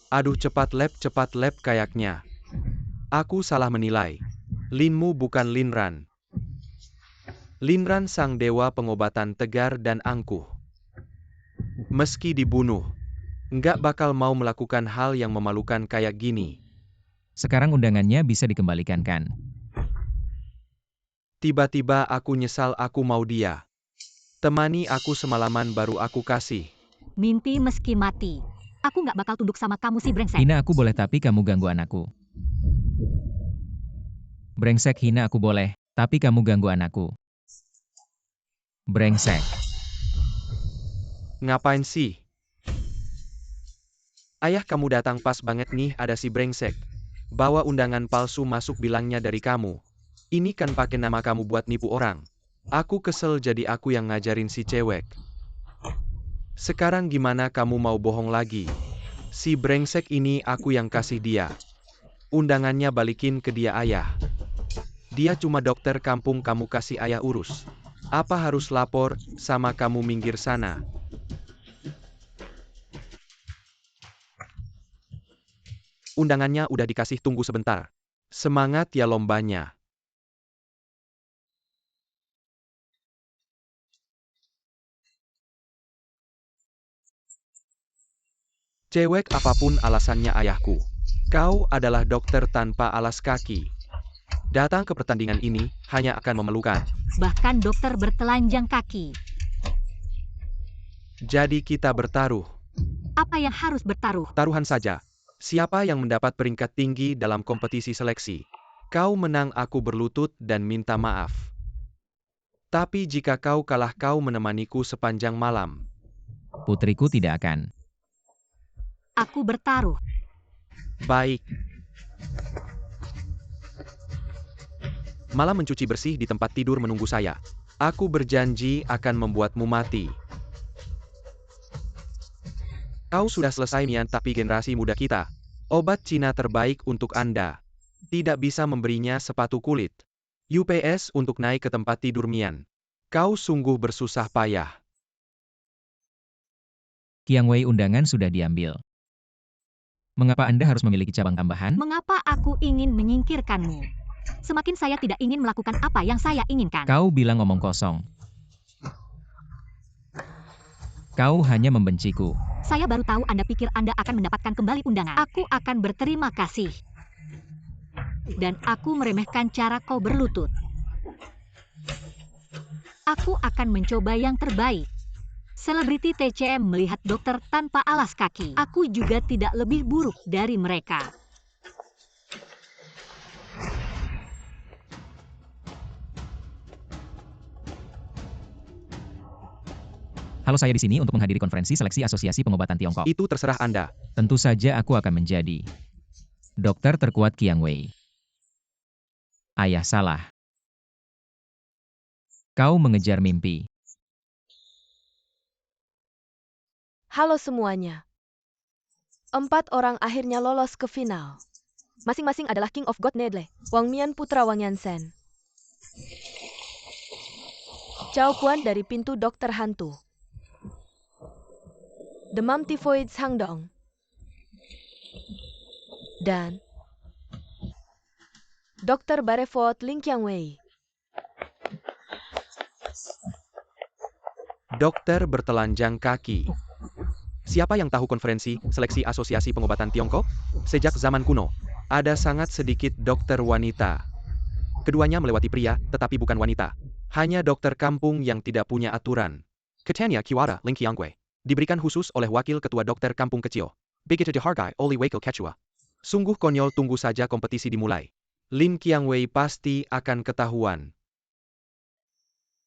Aduh cepat lap kayaknya. Aku salah menilai. Linmu bukan Linran. Linran sang dewa pengobatan tegar dan angkuh. Meski dibunuh, nggak bakal mau melakukan hal yang memalukan kayak gini. Sekarang undangannya bisa dikembalikan kan? Tiba-tiba aku nyesal, aku mau dia. Temani aku semalaman baru aku kasih. Mimpi meski mati. Aku nggak bakal tunduk sama kamu si brengsek. Hina aku boleh tapi kamu ganggu anakku. Brengsek hina aku boleh, tapi kamu ganggu anakku. Brengsek. Ngapain sih? Ayah kamu datang pas banget nih, ada si brengsek. Bawa undangan palsu masuk bilangnya dari kamu. Ini kan pakai nama kamu buat nipu orang. Aku kesel jadi aku yang ngajarin si cewek. Sekarang gimana kamu mau bohong lagi? Si brengsek ini aku yang kasih dia. Undangannya balikin ke dia ayah. Dia cuma dokter kampung kamu kasih ayah urus. Apa harus lapor sama kamu minggir sana? Undangannya udah dikasih tunggu sebentar. Semangat ya lombanya. Cewek apapun alasannya ayahku. Kau adalah dokter tanpa alas kaki. Datang ke pertandingan ini hanya akan memalukan. Bahkan dokter bertelanjang kaki. Jadi kita bertaruh. Apa yang harus bertaruh? Taruhan saja. Siapa yang mendapat peringkat tinggi dalam kompetisi seleksi? Kau menang, aku berlutut dan minta maaf. Tapi jika kau kalah, kau menemaniku sepanjang malam. Putriku tidak akan. Aku bertaruh. Baik. Malam mencuci bersih di tempat tidur menunggu saya. Aku berjanji akan membuatmu mati. Kau sudah selesai Mian, tapi generasi muda kita. Obat Cina terbaik untuk Anda. Tidak bisa memberinya sepatu kulit. UPS untuk naik ke tempat tidur Mian. Kau sungguh bersusah payah. Qiang Wei undangan sudah diambil. Mengapa Anda harus memiliki cabang tambahan? Mengapa aku ingin menyingkirkanmu? Semakin saya tidak ingin melakukan apa yang saya inginkan. Kau bilang omong kosong. Kau hanya membenciku. Saya baru tahu Anda pikir Anda akan mendapatkan kembali undangan. Aku akan berterima kasih. Dan aku meremehkan cara kau berlutut. Aku akan mencoba yang terbaik. Selebriti TCM melihat dokter tanpa alas kaki. Aku juga tidak lebih buruk dari mereka. Halo, saya di sini untuk menghadiri konferensi seleksi Asosiasi Pengobatan Tiongkok. Itu terserah Anda. Tentu saja aku akan menjadi dokter terkuat Qiang Wei. Ayah salah. Kau mengejar mimpi. Halo semuanya. 4 orang akhirnya lolos ke final. Masing-masing adalah King of God Nedle, Wang Mian putra Wang Yansen. Cao Puan dari pintu dokter hantu. Demam tifoid Hangdong. Dan Dr. Barefort Ling Qiang Wei. Dokter bertelanjang kaki. Siapa yang tahu konferensi seleksi Asosiasi Pengobatan Tiongkok? Sejak zaman kuno, ada sangat sedikit dokter wanita. Keduanya melewati pria, tetapi bukan wanita. Hanya dokter kampung yang tidak punya aturan. Katanya Kiwara Ling Qiang Wei diberikan khusus oleh wakil ketua dokter kampung kecil. Begitu dihargai oleh wakil ketua. Sungguh konyol, tunggu saja kompetisi dimulai. Lin Qiang Wei pasti akan ketahuan.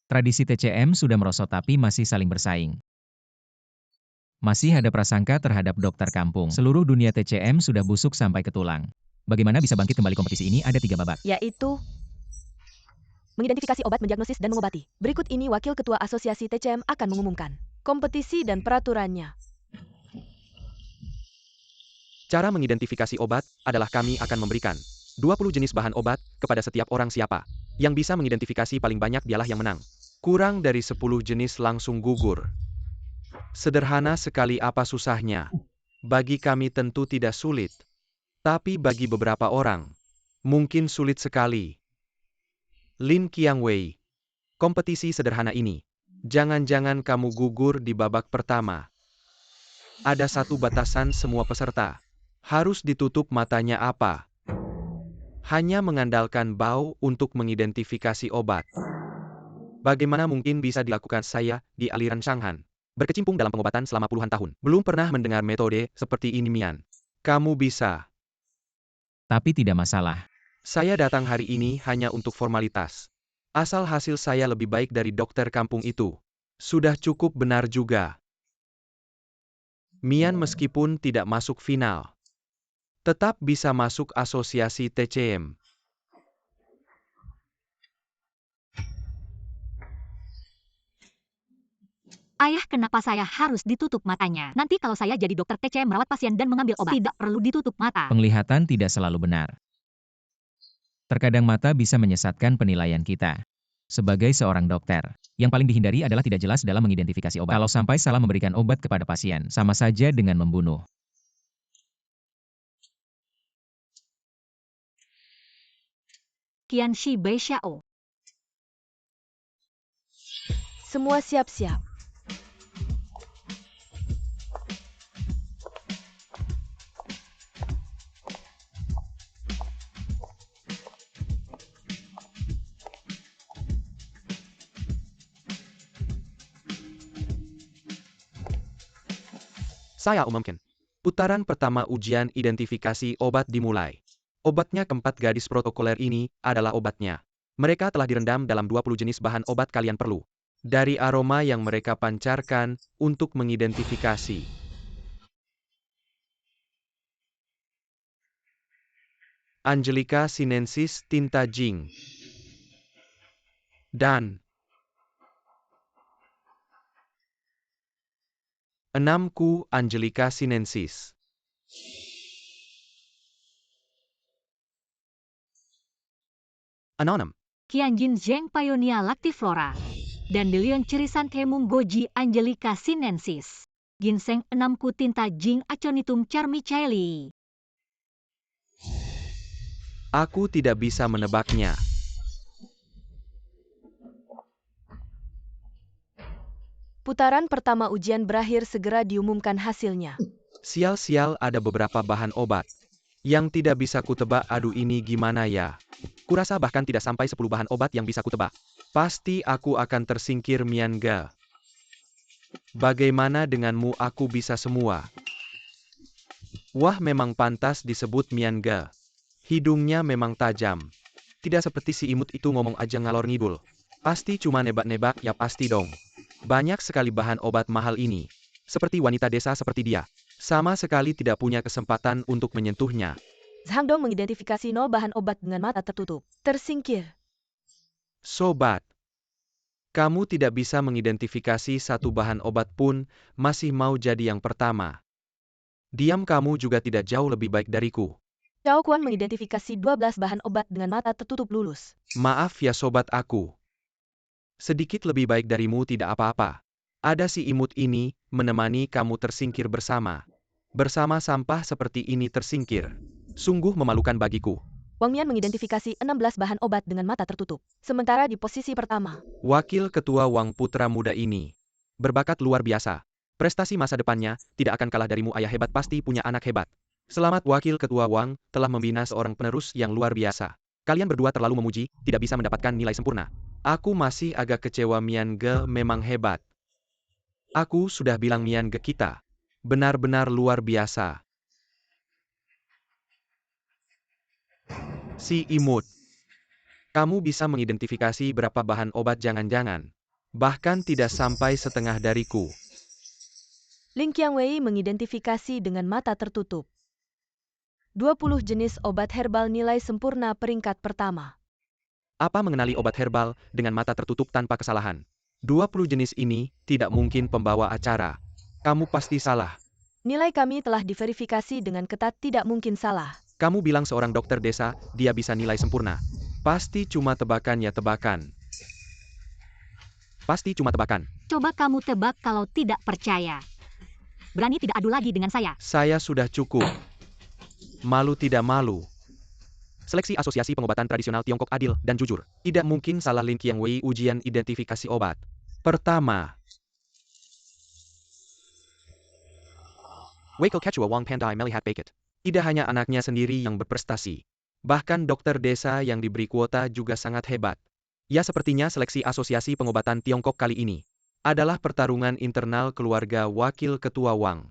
Tradisi TCM sudah merosot tapi masih saling bersaing. Masih ada prasangka terhadap dokter kampung. Seluruh dunia TCM sudah busuk sampai ke tulang. Bagaimana bisa bangkit kembali kompetisi ini? Ada 3 babak. Yaitu mengidentifikasi obat, mendiagnosis, dan mengobati. Berikut ini wakil ketua asosiasi TCM akan mengumumkan kompetisi dan peraturannya. Cara mengidentifikasi obat adalah kami akan memberikan 20 jenis bahan obat kepada setiap orang. Siapa yang bisa mengidentifikasi paling banyak dialah yang menang. Kurang dari 10 jenis langsung gugur. Sederhana sekali, apa susahnya? Bagi kami tentu tidak sulit. Tapi bagi beberapa orang, mungkin sulit sekali. Lin Qiang Wei. Kompetisi sederhana ini. Jangan-jangan kamu gugur di babak pertama. Ada satu batasan, semua peserta harus ditutup matanya. Apa? Hanya mengandalkan bau untuk mengidentifikasi obat. Bagaimana mungkin bisa dilakukan saya di aliran Shanghan? Berkecimpung dalam pengobatan selama puluhan tahun. Belum pernah mendengar metode seperti ini, Mian. Kamu bisa. Tapi tidak masalah. Saya datang hari ini hanya untuk formalitas. Asal hasil saya lebih baik dari dokter kampung itu. Sudah cukup benar juga. Mian meskipun tidak masuk final, tetap bisa masuk asosiasi TCM. Ayah, kenapa saya harus ditutup matanya? Nanti kalau saya jadi dokter TCM merawat pasien dan mengambil obat, tidak perlu ditutup mata. Penglihatan tidak selalu benar. Terkadang mata bisa menyesatkan penilaian kita. Sebagai seorang dokter, yang paling dihindari adalah tidak jelas dalam mengidentifikasi obat. Kalau sampai salah memberikan obat kepada pasien, sama saja dengan membunuh. Qianxi Beixiao. Semua siap-siap. Saya umumkan. Putaran pertama ujian identifikasi obat dimulai. Obatnya keempat gadis protokoler ini adalah obatnya. Mereka telah direndam dalam 20 jenis bahan obat kalian perlu. Dari aroma yang mereka pancarkan untuk mengidentifikasi. Angelica sinensis tinta jing. Dan 6 Angelica sinensis. Anonym. Qianjin Zheng Pioneer Lactiflora. Dandelion Chrysanthemum Goji Angelica sinensis. Ginseng 6 tinta Jing Aconitum charmicaeli. Aku tidak bisa menebaknya. Putaran pertama ujian berakhir, segera diumumkan hasilnya. Sial-sial, ada beberapa bahan obat yang tidak bisa kutebak. Aduh, ini gimana ya? Kurasa bahkan tidak sampai 10 bahan obat yang bisa kutebak. Pasti aku akan tersingkir, Mian Ge. Bagaimana denganmu? Aku bisa semua. Wah, memang pantas disebut Mian Ge. Hidungnya memang tajam. Tidak seperti si imut itu ngomong aja ngalor ngidul. Pasti cuma nebak-nebak, ya pasti dong. Banyak sekali bahan obat mahal ini. Seperti wanita desa seperti dia. Sama sekali tidak punya kesempatan untuk menyentuhnya. Zhang Dong mengidentifikasi 0 bahan obat dengan mata tertutup. Tersingkir. Sobat, kamu tidak bisa mengidentifikasi satu bahan obat pun, masih mau jadi yang pertama. Diam, kamu juga tidak jauh lebih baik dariku. Zhao Kuan mengidentifikasi 12 bahan obat dengan mata tertutup lulus. Maaf ya sobat aku. Sedikit lebih baik darimu tidak apa-apa. Ada si imut ini, menemani kamu tersingkir bersama. Bersama sampah seperti ini tersingkir. Sungguh memalukan bagiku. Wang Mian mengidentifikasi 16 bahan obat dengan mata tertutup. Sementara di posisi pertama, Wakil Ketua Wang putra muda ini berbakat luar biasa. Prestasi masa depannya tidak akan kalah darimu. Ayah hebat pasti punya anak hebat. Selamat Wakil Ketua Wang, telah membina seorang penerus yang luar biasa. Kalian berdua terlalu memuji, tidak bisa mendapatkan nilai sempurna. Aku masih agak kecewa. Mian Ge memang hebat. Aku sudah bilang Mian Ge kita benar-benar luar biasa. Si imut. Kamu bisa mengidentifikasi berapa bahan obat? Jangan-jangan bahkan tidak sampai setengah dariku. Ling Qiangwei mengidentifikasi dengan mata tertutup 20 jenis obat herbal nilai sempurna peringkat pertama. Apa mengenali obat herbal dengan mata tertutup tanpa kesalahan? 20 jenis ini tidak mungkin, pembawa acara. Kamu pasti salah. Nilai kami telah diverifikasi dengan ketat, tidak mungkin salah. Kamu bilang seorang dokter desa, dia bisa nilai sempurna. Pasti cuma tebakan ya, tebakan. Pasti cuma tebakan. Coba kamu tebak kalau tidak percaya. Berani tidak adu lagi dengan saya? Saya sudah cukup. Malu tidak malu. Seleksi Asosiasi Pengobatan Tradisional Tiongkok adil dan jujur. Tidak mungkin salah. Ling Qiangwei ujian identifikasi obat. Pertama. Wakil Ketua Wang Pandai melihat Beckett. Tidak hanya anaknya sendiri yang berprestasi. Bahkan dokter desa yang diberi kuota juga sangat hebat. Ya, sepertinya seleksi Asosiasi Pengobatan Tiongkok kali ini adalah pertarungan internal keluarga Wakil Ketua Wang.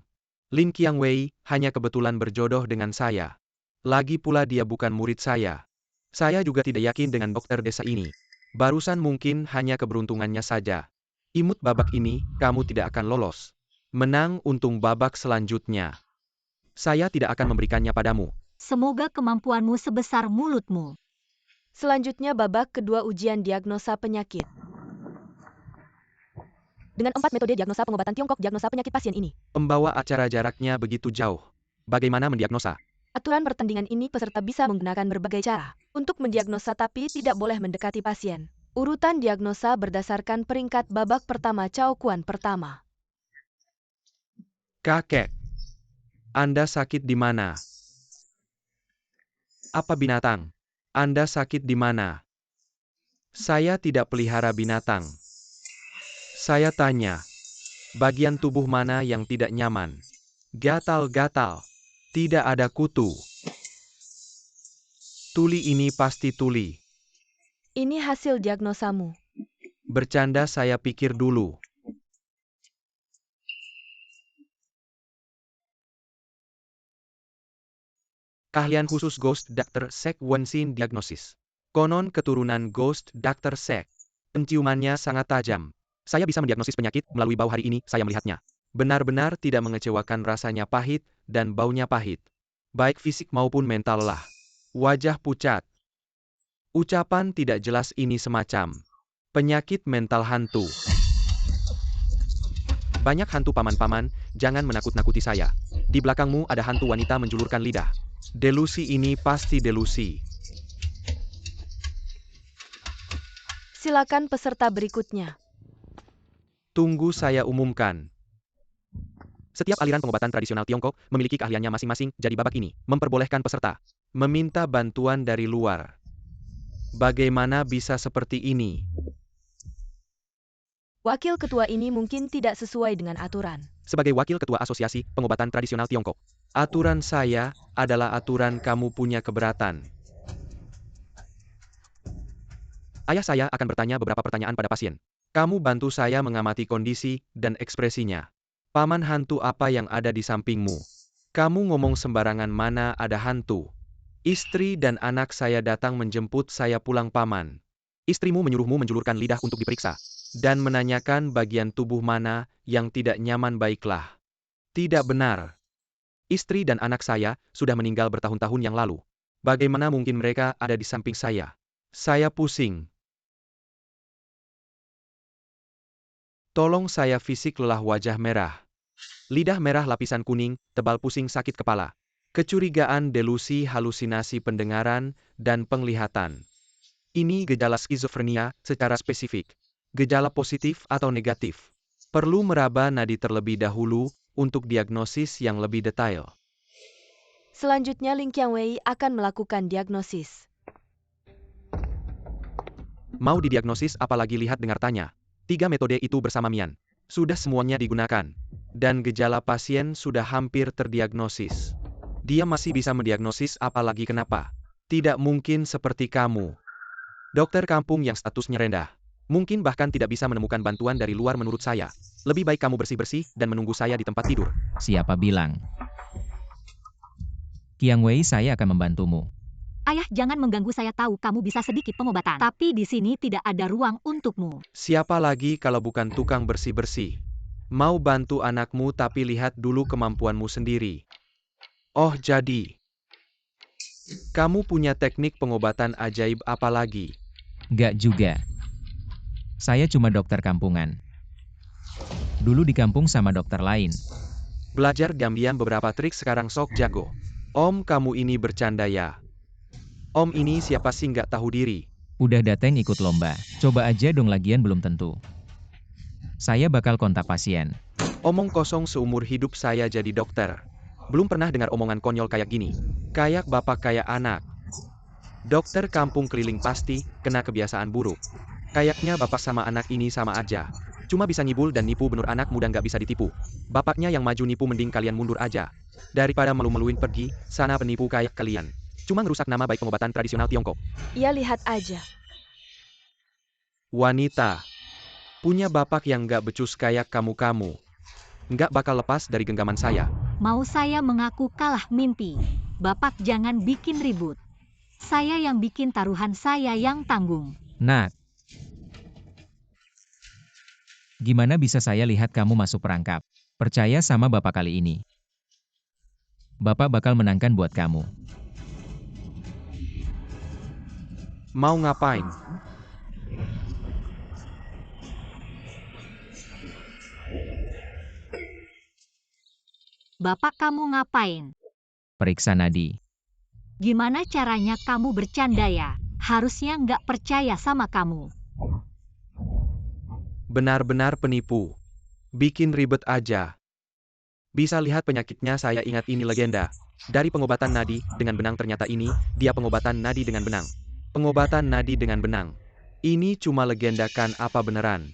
Lin Qiangwei hanya kebetulan berjodoh dengan saya. Lagi pula dia bukan murid saya. Saya juga tidak yakin dengan dokter desa ini. Barusan mungkin hanya keberuntungannya saja. Imut babak ini, kamu tidak akan lolos. Menang untung babak selanjutnya. Saya tidak akan memberikannya padamu. Semoga kemampuanmu sebesar mulutmu. Selanjutnya babak kedua ujian diagnosa penyakit. Dengan 4 metode diagnosa pengobatan Tiongkok diagnosa penyakit pasien ini. Pembawa acara jaraknya begitu jauh. Bagaimana mendiagnosa? Aturan pertandingan ini peserta bisa menggunakan berbagai cara untuk mendiagnosa tapi tidak boleh mendekati pasien. Urutan diagnosa berdasarkan peringkat babak pertama Cao Kuan pertama. Kakek. Anda sakit di mana? Apa binatang? Anda sakit di mana? Saya tidak pelihara binatang. Saya tanya, bagian tubuh mana yang tidak nyaman? Gatal-gatal. Tidak ada kutu. Tuli ini pasti tuli. Ini hasil diagnosamu. Bercanda saya pikir dulu. Keahlian khusus Ghost Dr. Sek Wenxin Diagnosis. Konon keturunan Ghost Dr. Sek. Penciumannya sangat tajam. Saya bisa mendiagnosis penyakit melalui bau hari ini saya melihatnya. Benar-benar tidak mengecewakan rasanya pahit dan baunya pahit. Baik fisik maupun mental lah. Wajah pucat. Ucapan tidak jelas ini semacam penyakit mental hantu. Banyak hantu paman-paman, jangan menakut-nakuti saya. Di belakangmu ada hantu wanita menjulurkan lidah. Delusi ini pasti delusi. Silakan peserta berikutnya. Tunggu saya umumkan. Setiap aliran pengobatan tradisional Tiongkok memiliki keahliannya masing-masing, jadi babak ini memperbolehkan peserta meminta bantuan dari luar. Bagaimana bisa seperti ini? Wakil ketua ini mungkin tidak sesuai dengan aturan. Sebagai wakil ketua Asosiasi Pengobatan Tradisional Tiongkok, aturan saya adalah aturan kamu punya keberatan. Ayah saya akan bertanya beberapa pertanyaan pada pasien. Kamu bantu saya mengamati kondisi dan ekspresinya. Paman hantu apa yang ada di sampingmu? Kamu ngomong sembarangan mana ada hantu? Istri dan anak saya datang menjemput saya pulang paman. Istrimu menyuruhmu menjulurkan lidah untuk diperiksa. Dan menanyakan bagian tubuh mana yang tidak nyaman baiklah. Tidak benar. Istri dan anak saya sudah meninggal bertahun-tahun yang lalu. Bagaimana mungkin mereka ada di samping saya? Saya pusing. Tolong saya fisik lelah wajah merah. Lidah merah lapisan kuning, tebal pusing sakit kepala. Kecurigaan delusi halusinasi pendengaran dan penglihatan. Ini gejala skizofrenia secara spesifik. Gejala positif atau negatif. Perlu meraba nadi terlebih dahulu untuk diagnosis yang lebih detail. Selanjutnya Lin Qiangwei akan melakukan diagnosis. Mau didiagnosis apalagi lihat dengar tanya. 3 metode itu bersama Mian. Sudah semuanya digunakan. Dan gejala pasien sudah hampir terdiagnosis. Dia masih bisa mendiagnosis apalagi kenapa. Tidak mungkin seperti kamu. Dokter kampung yang statusnya rendah. Mungkin bahkan tidak bisa menemukan bantuan dari luar menurut saya. Lebih baik kamu bersih-bersih dan menunggu saya di tempat tidur. Siapa bilang? Qiangwei, saya akan membantumu. Ayah, jangan mengganggu, saya tahu kamu bisa sedikit pengobatan. Tapi di sini tidak ada ruang untukmu. Siapa lagi kalau bukan tukang bersih-bersih? Mau bantu anakmu tapi lihat dulu kemampuanmu sendiri. Oh jadi. Kamu punya teknik pengobatan ajaib apa lagi? Gak juga. Saya cuma dokter kampungan. Dulu di kampung sama dokter lain. Belajar diam-diam beberapa trik sekarang sok jago. Om, kamu ini bercanda ya? Om ini siapa sih nggak tahu diri? Udah dateng ikut lomba. Coba aja dong, lagian belum tentu. Saya bakal kontak pasien. Omong kosong, seumur hidup saya jadi dokter. Belum pernah dengar omongan konyol kayak gini. Kayak bapak kayak anak. Dokter kampung keliling pasti kena kebiasaan buruk. Kayaknya bapak sama anak ini sama aja. Cuma bisa ngibul dan nipu, benur anak muda nggak bisa ditipu. Bapaknya yang maju nipu, mending kalian mundur aja. Daripada melu-meluin pergi, sana penipu kayak kalian. Cuma ngerusak nama baik pengobatan tradisional Tiongkok. Ia lihat aja. Wanita. Punya bapak yang nggak becus kayak kamu-kamu. Nggak bakal lepas dari genggaman saya. Mau saya mengaku kalah mimpi. Bapak jangan bikin ribut. Saya yang bikin taruhan, saya yang tanggung. Nat. Gimana bisa saya lihat kamu masuk perangkap? Percaya sama Bapak kali ini. Bapak bakal menangkan buat kamu. Mau ngapain? Bapak kamu ngapain? Periksa nadi. Gimana caranya kamu bercanda ya? Harusnya nggak percaya sama kamu. Benar-benar penipu. Bikin ribet aja. Bisa lihat penyakitnya, saya ingat ini legenda. Dari pengobatan nadi dengan benang, ternyata ini dia pengobatan nadi dengan benang. Pengobatan nadi dengan benang. Ini cuma legenda kan, apa beneran?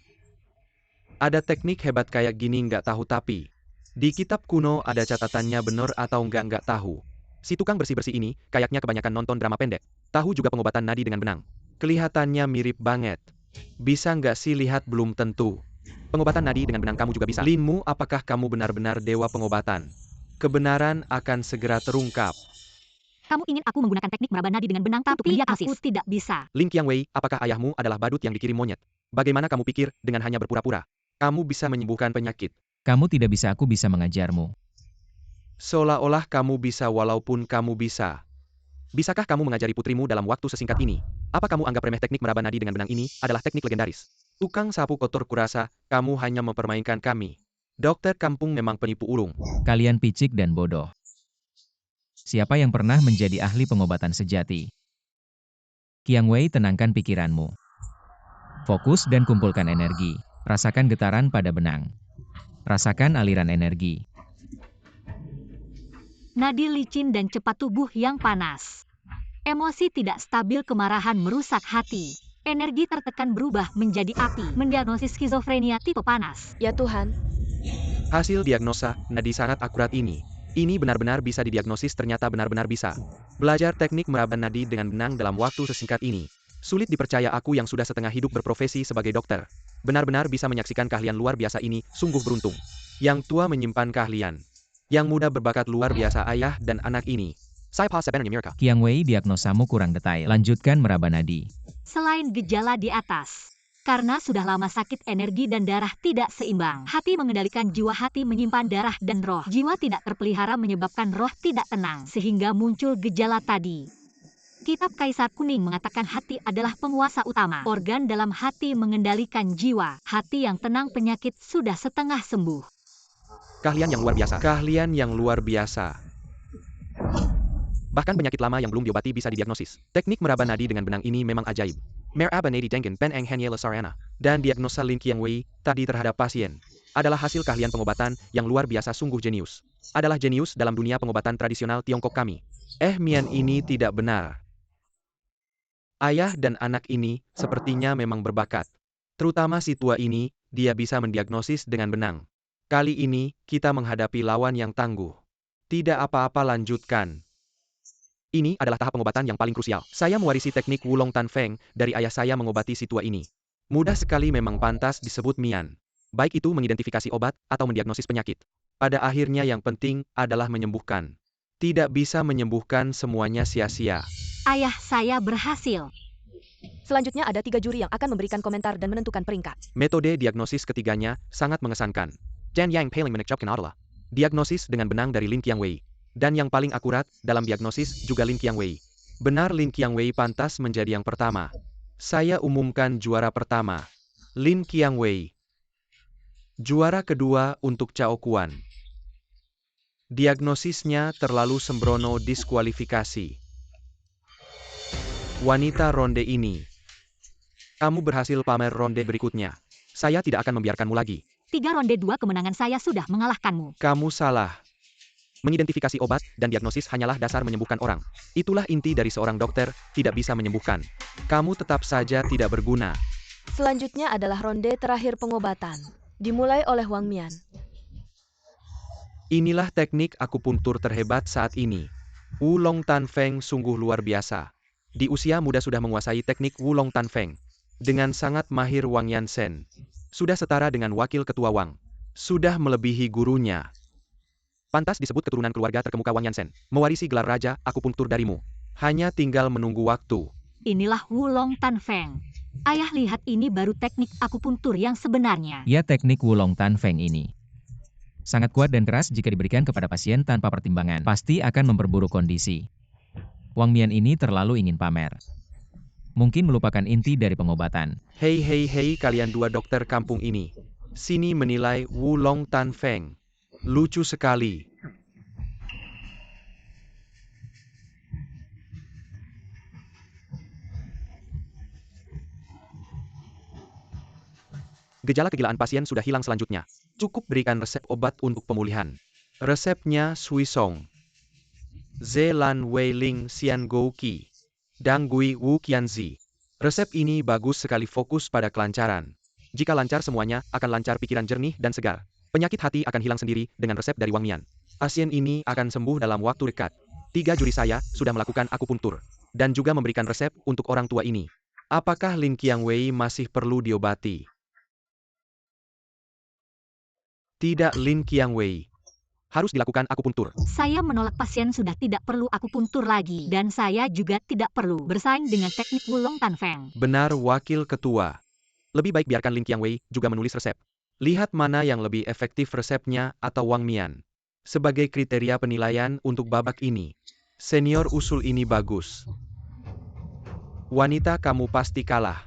Ada teknik hebat kayak gini nggak tahu, tapi di kitab kuno ada catatannya, bener atau nggak tahu. Si tukang bersih-bersih ini kayaknya kebanyakan nonton drama pendek. Tahu juga pengobatan nadi dengan benang. Kelihatannya mirip banget. Bisa nggak sih lihat? Belum tentu. Pengobatan nadi dengan benang kamu juga bisa. Linmu, apakah kamu benar-benar dewa pengobatan? Kebenaran akan segera terungkap. Kamu ingin aku menggunakan teknik meraba nadi dengan benang untuk mendiagnosis? Aku tidak bisa. Lin Qiangwei, apakah ayahmu adalah badut yang dikirim monyet? Bagaimana kamu pikir dengan hanya berpura-pura kamu bisa menyembuhkan penyakit? Kamu tidak bisa, aku bisa mengajarmu. Seolah-olah kamu bisa, walaupun kamu bisa. Bisakah kamu mengajari putrimu dalam waktu sesingkat ini? Apa kamu anggap remeh teknik meraba nadi dengan benang ini adalah teknik legendaris? Tukang sapu kotor, kurasa kamu hanya mempermainkan kami. Dokter kampung memang penipu ulung. Kalian picik dan bodoh. Siapa yang pernah menjadi ahli pengobatan sejati? Qiangwei, tenangkan pikiranmu. Fokus dan kumpulkan energi. Rasakan getaran pada benang. Rasakan aliran energi. Nadi licin dan cepat, tubuh yang panas. Emosi tidak stabil, kemarahan merusak hati. Energi tertekan berubah menjadi api. Mendiagnosis skizofrenia tipe panas. Ya Tuhan, Hasil diagnosa nadi sangat akurat ini. Ini benar-benar bisa didiagnosis, ternyata benar-benar bisa. Belajar teknik meraba nadi dengan benang dalam waktu sesingkat ini. Sulit dipercaya, aku yang sudah setengah hidup berprofesi sebagai dokter. Benar-benar bisa menyaksikan keahlian luar biasa ini, sungguh beruntung. Yang tua menyimpan keahlian. Yang muda berbakat luar biasa, ayah dan anak ini. Saya pa sebenarnya Mirka. Qiangwei, diagnosamu kurang detail. Lanjutkan meraba nadi. Selain gejala di atas, karena sudah lama sakit, energi dan darah tidak seimbang. Hati mengendalikan jiwa, hati menyimpan darah dan roh. Jiwa tidak terpelihara menyebabkan roh tidak tenang, sehingga muncul gejala tadi. Kitab Kaisar Kuning mengatakan hati adalah penguasa utama. Organ dalam hati mengendalikan jiwa. Hati yang tenang, penyakit sudah setengah sembuh. Keahlian yang luar biasa. Keahlian yang luar biasa. Bahkan penyakit lama yang belum diobati bisa didiagnosis. Teknik meraba nadi dengan benang ini memang ajaib. Meraba nadi dengen pen eng hanye sarana. Dan diagnosa Lin Qiangwei tadi terhadap pasien adalah hasil keahlian pengobatan yang luar biasa, sungguh jenius. Adalah jenius dalam dunia pengobatan tradisional Tiongkok kami. Mian ini tidak benar. Ayah dan anak ini sepertinya memang berbakat. Terutama si tua ini, dia bisa mendiagnosis dengan benang. Kali ini, kita menghadapi lawan yang tangguh. Tidak apa-apa, lanjutkan. Ini adalah tahap pengobatan yang paling krusial. Saya mewarisi teknik Wulong Tan Feng dari ayah saya mengobati si tua ini. Mudah sekali, memang pantas disebut Mian. Baik itu mengidentifikasi obat atau mendiagnosis penyakit. Pada akhirnya yang penting adalah menyembuhkan. Tidak bisa menyembuhkan semuanya sia-sia. Ayah saya berhasil. selanjutnya ada 3 juri yang akan memberikan komentar dan menentukan peringkat. Metode diagnosis ketiganya sangat mengesankan. Dan yang paling menakjubkan adalah diagnosis dengan benang dari Lin Qiangwei. Dan yang paling akurat dalam diagnosis juga Lin Qiangwei. Benar, Lin Qiangwei pantas menjadi yang pertama. Saya umumkan juara pertama, Lin Qiangwei. Juara kedua untuk Cao Kuan. Diagnosisnya terlalu sembrono, diskualifikasi. Wanita ronde ini. Kamu berhasil pamer ronde berikutnya. Saya tidak akan membiarkanmu lagi. 3 ronde 2 kemenangan saya sudah mengalahkanmu. Kamu salah. Mengidentifikasi obat dan diagnosis hanyalah dasar menyembuhkan orang. Itulah inti dari seorang dokter, tidak bisa menyembuhkan. Kamu tetap saja tidak berguna. Selanjutnya adalah ronde terakhir pengobatan. Dimulai oleh Wang Mian. Inilah teknik akupuntur terhebat saat ini. Wulong Tan Feng sungguh luar biasa. Di usia muda sudah menguasai teknik Wulong Tan Feng. Dengan sangat mahir Wang Yansen. Sudah setara dengan wakil ketua Wang. Sudah melebihi gurunya. Pantas disebut keturunan keluarga terkemuka Wang Yansen. Mewarisi gelar raja akupunktur darimu. Hanya tinggal menunggu waktu. Inilah Wulong Tanfeng. Ayah lihat ini baru teknik akupuntur yang sebenarnya. Ya, teknik Wulong Tanfeng ini sangat kuat dan keras jika diberikan kepada pasien tanpa pertimbangan. Pasti akan memperburuk kondisi. Wang Mian ini terlalu ingin pamer. Mungkin melupakan inti dari pengobatan. Hei kalian dua dokter kampung ini. Sini menilai Wulong Tanfeng. Lucu sekali. Gejala kegilaan pasien sudah hilang selanjutnya. Cukup berikan resep obat untuk pemulihan. Resepnya Suisong, Zelan Wei Ling Xian Gou Qi, Dang Gui Wu Qianzi. Resep ini bagus sekali, fokus pada kelancaran. Jika lancar semuanya, akan lancar pikiran jernih dan segar. Penyakit hati akan hilang sendiri dengan resep dari Wang Mian. Pasien ini akan sembuh dalam waktu dekat. 3 juri saya sudah melakukan akupuntur. Dan juga memberikan resep untuk orang tua ini. Apakah Lin Qiangwei masih perlu diobati? Tidak, Lin Qiangwei. Harus dilakukan akupuntur. Saya menolak, pasien sudah tidak perlu akupuntur lagi. Dan saya juga tidak perlu bersaing dengan teknik Wulong Tanfeng. Benar, wakil ketua. Lebih baik biarkan Lin Qiangwei juga menulis resep. Lihat mana yang lebih efektif, resepnya atau Wang Mian. Sebagai kriteria penilaian untuk babak ini, senior usul ini bagus. Wanita, kamu pasti kalah.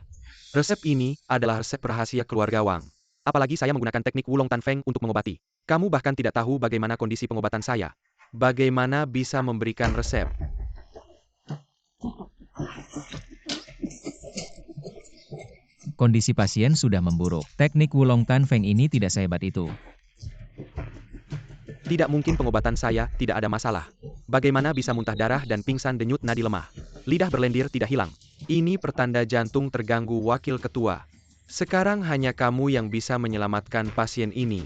Resep ini adalah resep rahasia keluarga Wang. Apalagi saya menggunakan teknik Wulong Tanfeng untuk mengobati. Kamu bahkan tidak tahu bagaimana kondisi pengobatan saya. Bagaimana bisa memberikan resep? Kondisi pasien sudah memburuk. Teknik Wulong Tanfeng ini tidak sehebat itu. Tidak mungkin pengobatan saya tidak ada masalah. Bagaimana bisa muntah darah dan pingsan, denyut nadi lemah. Lidah berlendir tidak hilang. Ini pertanda jantung terganggu, wakil ketua. Sekarang hanya kamu yang bisa menyelamatkan pasien ini.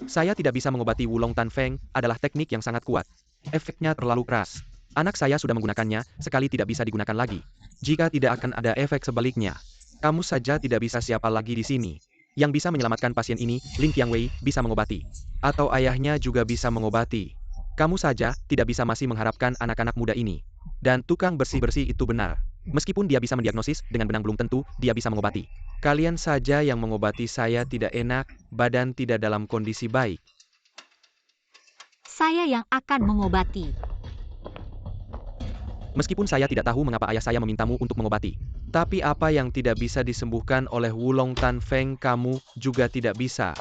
Saya tidak bisa mengobati. Wulong Tanfeng adalah teknik yang sangat kuat. Efeknya terlalu keras. Anak saya sudah menggunakannya, sekali tidak bisa digunakan lagi. Jika tidak akan ada efek sebaliknya. Kamu saja tidak bisa, siapa lagi di sini yang bisa menyelamatkan pasien ini? Lin Qiangwei bisa mengobati. Atau ayahnya juga bisa mengobati. Kamu saja tidak bisa masih mengharapkan anak-anak muda ini. Dan tukang bersih-bersih itu benar. Meskipun dia bisa mendiagnosis dengan benang, belum tentu dia bisa mengobati. Kalian saja yang mengobati saya tidak enak, badan tidak dalam kondisi baik. Saya yang akan mengobati. Meskipun saya tidak tahu mengapa ayah saya memintamu untuk mengobati. Tapi apa yang tidak bisa disembuhkan oleh Wulong Tanfeng, kamu juga tidak bisa.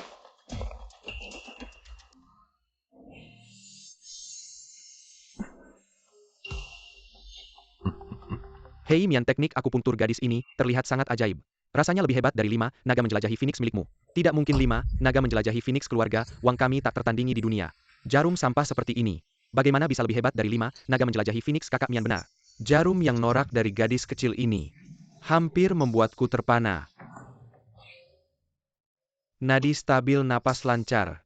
Hei Mian, teknik akupuntur gadis ini terlihat sangat ajaib. Rasanya lebih hebat dari 5 naga menjelajahi Phoenix milikmu. Tidak mungkin 5 naga menjelajahi Phoenix keluarga Wang kami tak tertandingi di dunia. Jarum sampah seperti ini. Bagaimana bisa lebih hebat dari 5 naga menjelajahi Phoenix kakak Mian? Benar. Jarum yang norak dari gadis kecil ini hampir membuatku terpana. Nadi stabil, napas lancar.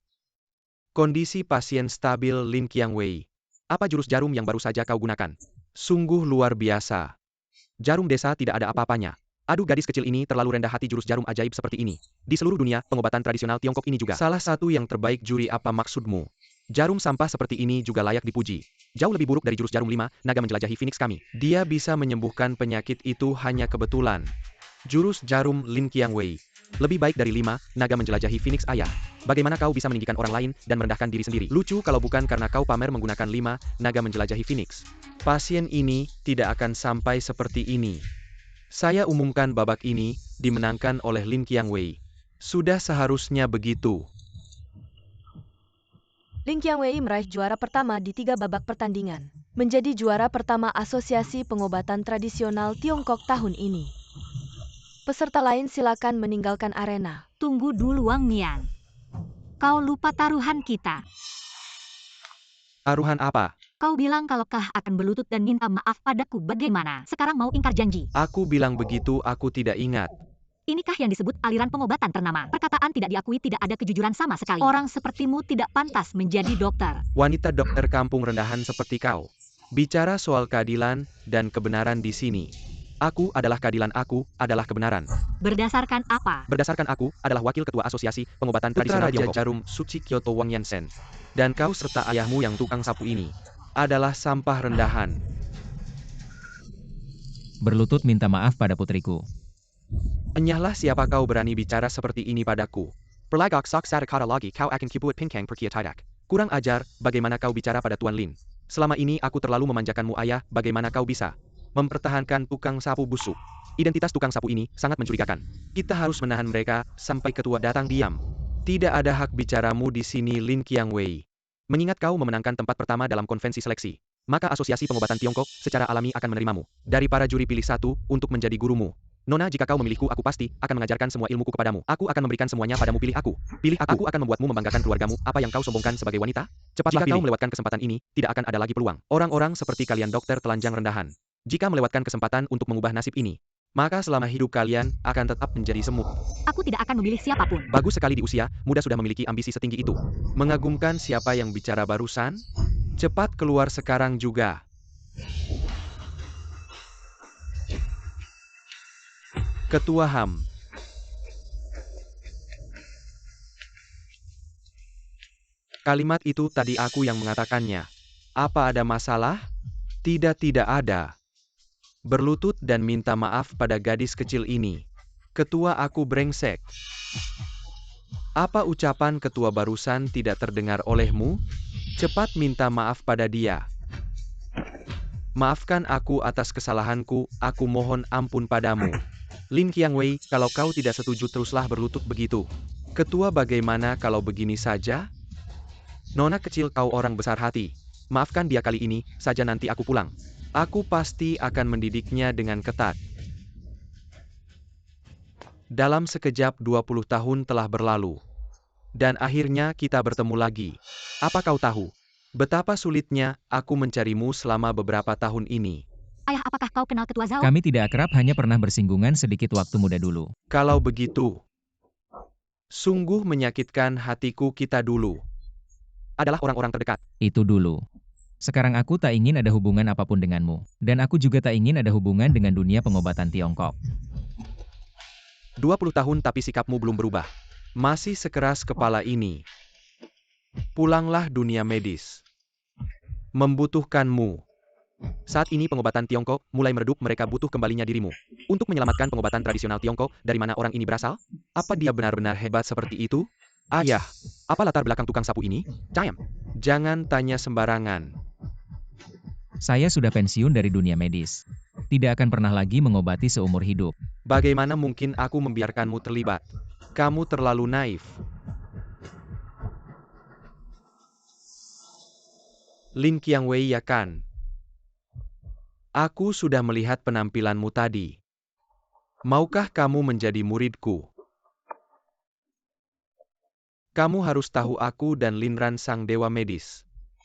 Kondisi pasien stabil, Lin Qiangwei. Apa jurus jarum yang baru saja kau gunakan? Sungguh luar biasa. Jarum desa tidak ada apa-apanya. Aduh, gadis kecil ini terlalu rendah hati, jurus jarum ajaib seperti ini. Di seluruh dunia, pengobatan tradisional Tiongkok ini juga salah satu yang terbaik. Juri, apa maksudmu? Jarum sampah seperti ini juga layak dipuji. Jauh lebih buruk dari jurus jarum 5 naga menjelajahi Phoenix kami. Dia bisa menyembuhkan penyakit itu hanya kebetulan. Jurus jarum Lin Qiangwei lebih baik dari 5 naga menjelajahi Phoenix ayah. Bagaimana kau bisa meninggikan orang lain dan merendahkan diri sendiri? Lucu kalau bukan karena kau pamer menggunakan 5 naga menjelajahi Phoenix. Pasien ini tidak akan sampai seperti ini. Saya umumkan babak ini dimenangkan oleh Lin Qiangwei. Sudah seharusnya begitu. Lin Qiangwei meraih juara pertama di 3 babak pertandingan. Menjadi juara pertama Asosiasi Pengobatan Tradisional Tiongkok tahun ini. Peserta lain silakan meninggalkan arena. Tunggu dulu, Wang Mian. Kau lupa taruhan kita. Taruhan apa? Kau bilang kalau kah akan berlutut dan minta maaf padaku. Bagaimana? Sekarang mau ingkar janji. Aku bilang begitu, aku tidak ingat. Inikah yang disebut aliran pengobatan ternama? Perkataan tidak diakui, tidak ada kejujuran sama sekali. Orang sepertimu tidak pantas menjadi dokter. Wanita dokter kampung rendahan seperti kau. Bicara soal keadilan dan kebenaran di sini. Aku adalah keadilan, aku adalah kebenaran. Berdasarkan apa? Berdasarkan aku adalah wakil ketua asosiasi pengobatan tradisional Tiongkok. Jarum Suci Kyoto Wang Yansen. Dan kau serta ayahmu yang tukang sapu ini adalah sampah rendahan. Berlutut minta maaf pada putriku. Enyahlah, siapa kau berani bicara seperti ini padaku? Perlagak sok sada kata lagi kau akan kibuat pinkang perkia tidak. Kurang ajar, bagaimana kau bicara pada Tuan Lin? Selama ini aku terlalu memanjakanmu ayah, bagaimana kau bisa mempertahankan tukang sapu busuk? Identitas tukang sapu ini sangat mencurigakan. Kita harus menahan mereka sampai ketua datang. Diam. Tidak ada hak bicaramu di sini, Lin Qiangwei. Mengingat kau memenangkan tempat pertama dalam konvensi seleksi, maka Asosiasi Pengobatan Tiongkok secara alami akan menerimamu dari para juri pilih satu untuk menjadi gurumu. Nona, jika kau memilihku, aku pasti akan mengajarkan semua ilmuku kepadamu. Aku akan memberikan semuanya padamu. Pilih aku. Pilih aku akan membuatmu membanggakan keluargamu. Apa yang kau sombongkan sebagai wanita? Cepatlah pilih. Jika kau melewatkan kesempatan ini, tidak akan ada lagi peluang. Orang-orang seperti kalian dokter telanjang rendahan. Jika melewatkan kesempatan untuk mengubah nasib ini, maka selama hidup kalian akan tetap menjadi semut. Aku tidak akan memilih siapapun. Bagus sekali, di usia muda sudah memiliki ambisi setinggi itu. Mengagumkan. Siapa yang bicara barusan? Cepat keluar sekarang juga. Ketua HAM. Kalimat itu tadi aku yang mengatakannya. Apa ada masalah? Tidak ada. Berlutut dan minta maaf pada gadis kecil ini. Ketua, aku brengsek. Apa ucapan ketua barusan tidak terdengar olehmu? Cepat minta maaf pada dia. Maafkan aku atas kesalahanku, aku mohon ampun padamu. Lin Qiangwei, kalau kau tidak setuju teruslah berlutut begitu. Ketua, bagaimana kalau begini saja? Nona kecil, kau orang besar hati. Maafkan dia kali ini saja, nanti aku pulang. Aku pasti akan mendidiknya dengan ketat. Dalam sekejap 20 tahun telah berlalu. Dan akhirnya kita bertemu lagi. Apa kau tahu betapa sulitnya aku mencarimu selama beberapa tahun ini? Ayah, apakah kau kenal Ketua Zhao? Kami tidak akrab, hanya pernah bersinggungan sedikit waktu muda dulu. Kalau begitu, sungguh menyakitkan hatiku. Kita dulu adalah orang-orang terdekat. Itu dulu. Sekarang aku tak ingin ada hubungan apapun denganmu. Dan aku juga tak ingin ada hubungan dengan dunia pengobatan Tiongkok. 20 tahun tapi sikapmu belum berubah. Masih sekeras kepala ini. Pulanglah, dunia medis membutuhkanmu. Saat ini pengobatan Tiongkok mulai meredup, mereka butuh kembalinya dirimu. Untuk menyelamatkan pengobatan tradisional Tiongkok, dari mana orang ini berasal? Apa dia benar-benar hebat seperti itu? Ayah, apa latar belakang tukang sapu ini? Cayam. Jangan tanya sembarangan. Saya sudah pensiun dari dunia medis. Tidak akan pernah lagi mengobati seumur hidup. Bagaimana mungkin aku membiarkanmu terlibat? Kamu terlalu naif. Lin Qiangwei, ya kan? Aku sudah melihat penampilanmu tadi. Maukah kamu menjadi muridku? Kamu harus tahu, aku dan Linran sang dewa medis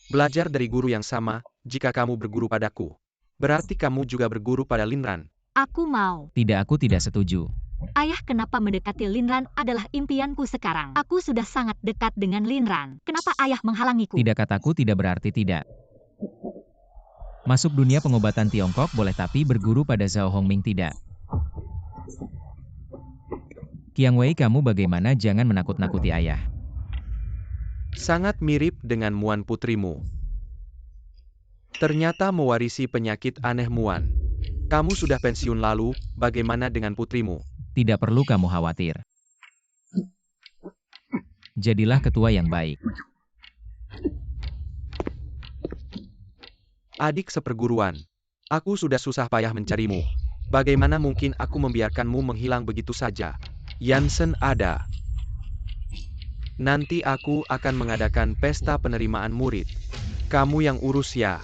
belajar dari guru yang sama. Jika kamu berguru padaku, berarti kamu juga berguru pada Linran. Aku mau. Tidak, aku tidak setuju. Ayah, kenapa mendekati Linran adalah impianku sekarang. Aku sudah sangat dekat dengan Linran. Kenapa ayah menghalangiku? Tidak, kataku tidak berarti tidak. Masuk dunia pengobatan Tiongkok boleh, tapi berguru pada Zhao Hongming tidak. Qiangwei, kamu bagaimana? Jangan menakut-nakuti ayah. Sangat mirip dengan Muan, putrimu. Ternyata mewarisi penyakit aneh. Muan, kamu sudah pensiun lalu, bagaimana dengan putrimu? Tidak perlu kamu khawatir. Jadilah ketua yang baik. Adik seperguruan, aku sudah susah payah mencarimu. Bagaimana mungkin aku membiarkanmu menghilang begitu saja? Yansen ada. Nanti aku akan mengadakan pesta penerimaan murid. Kamu yang urus ya.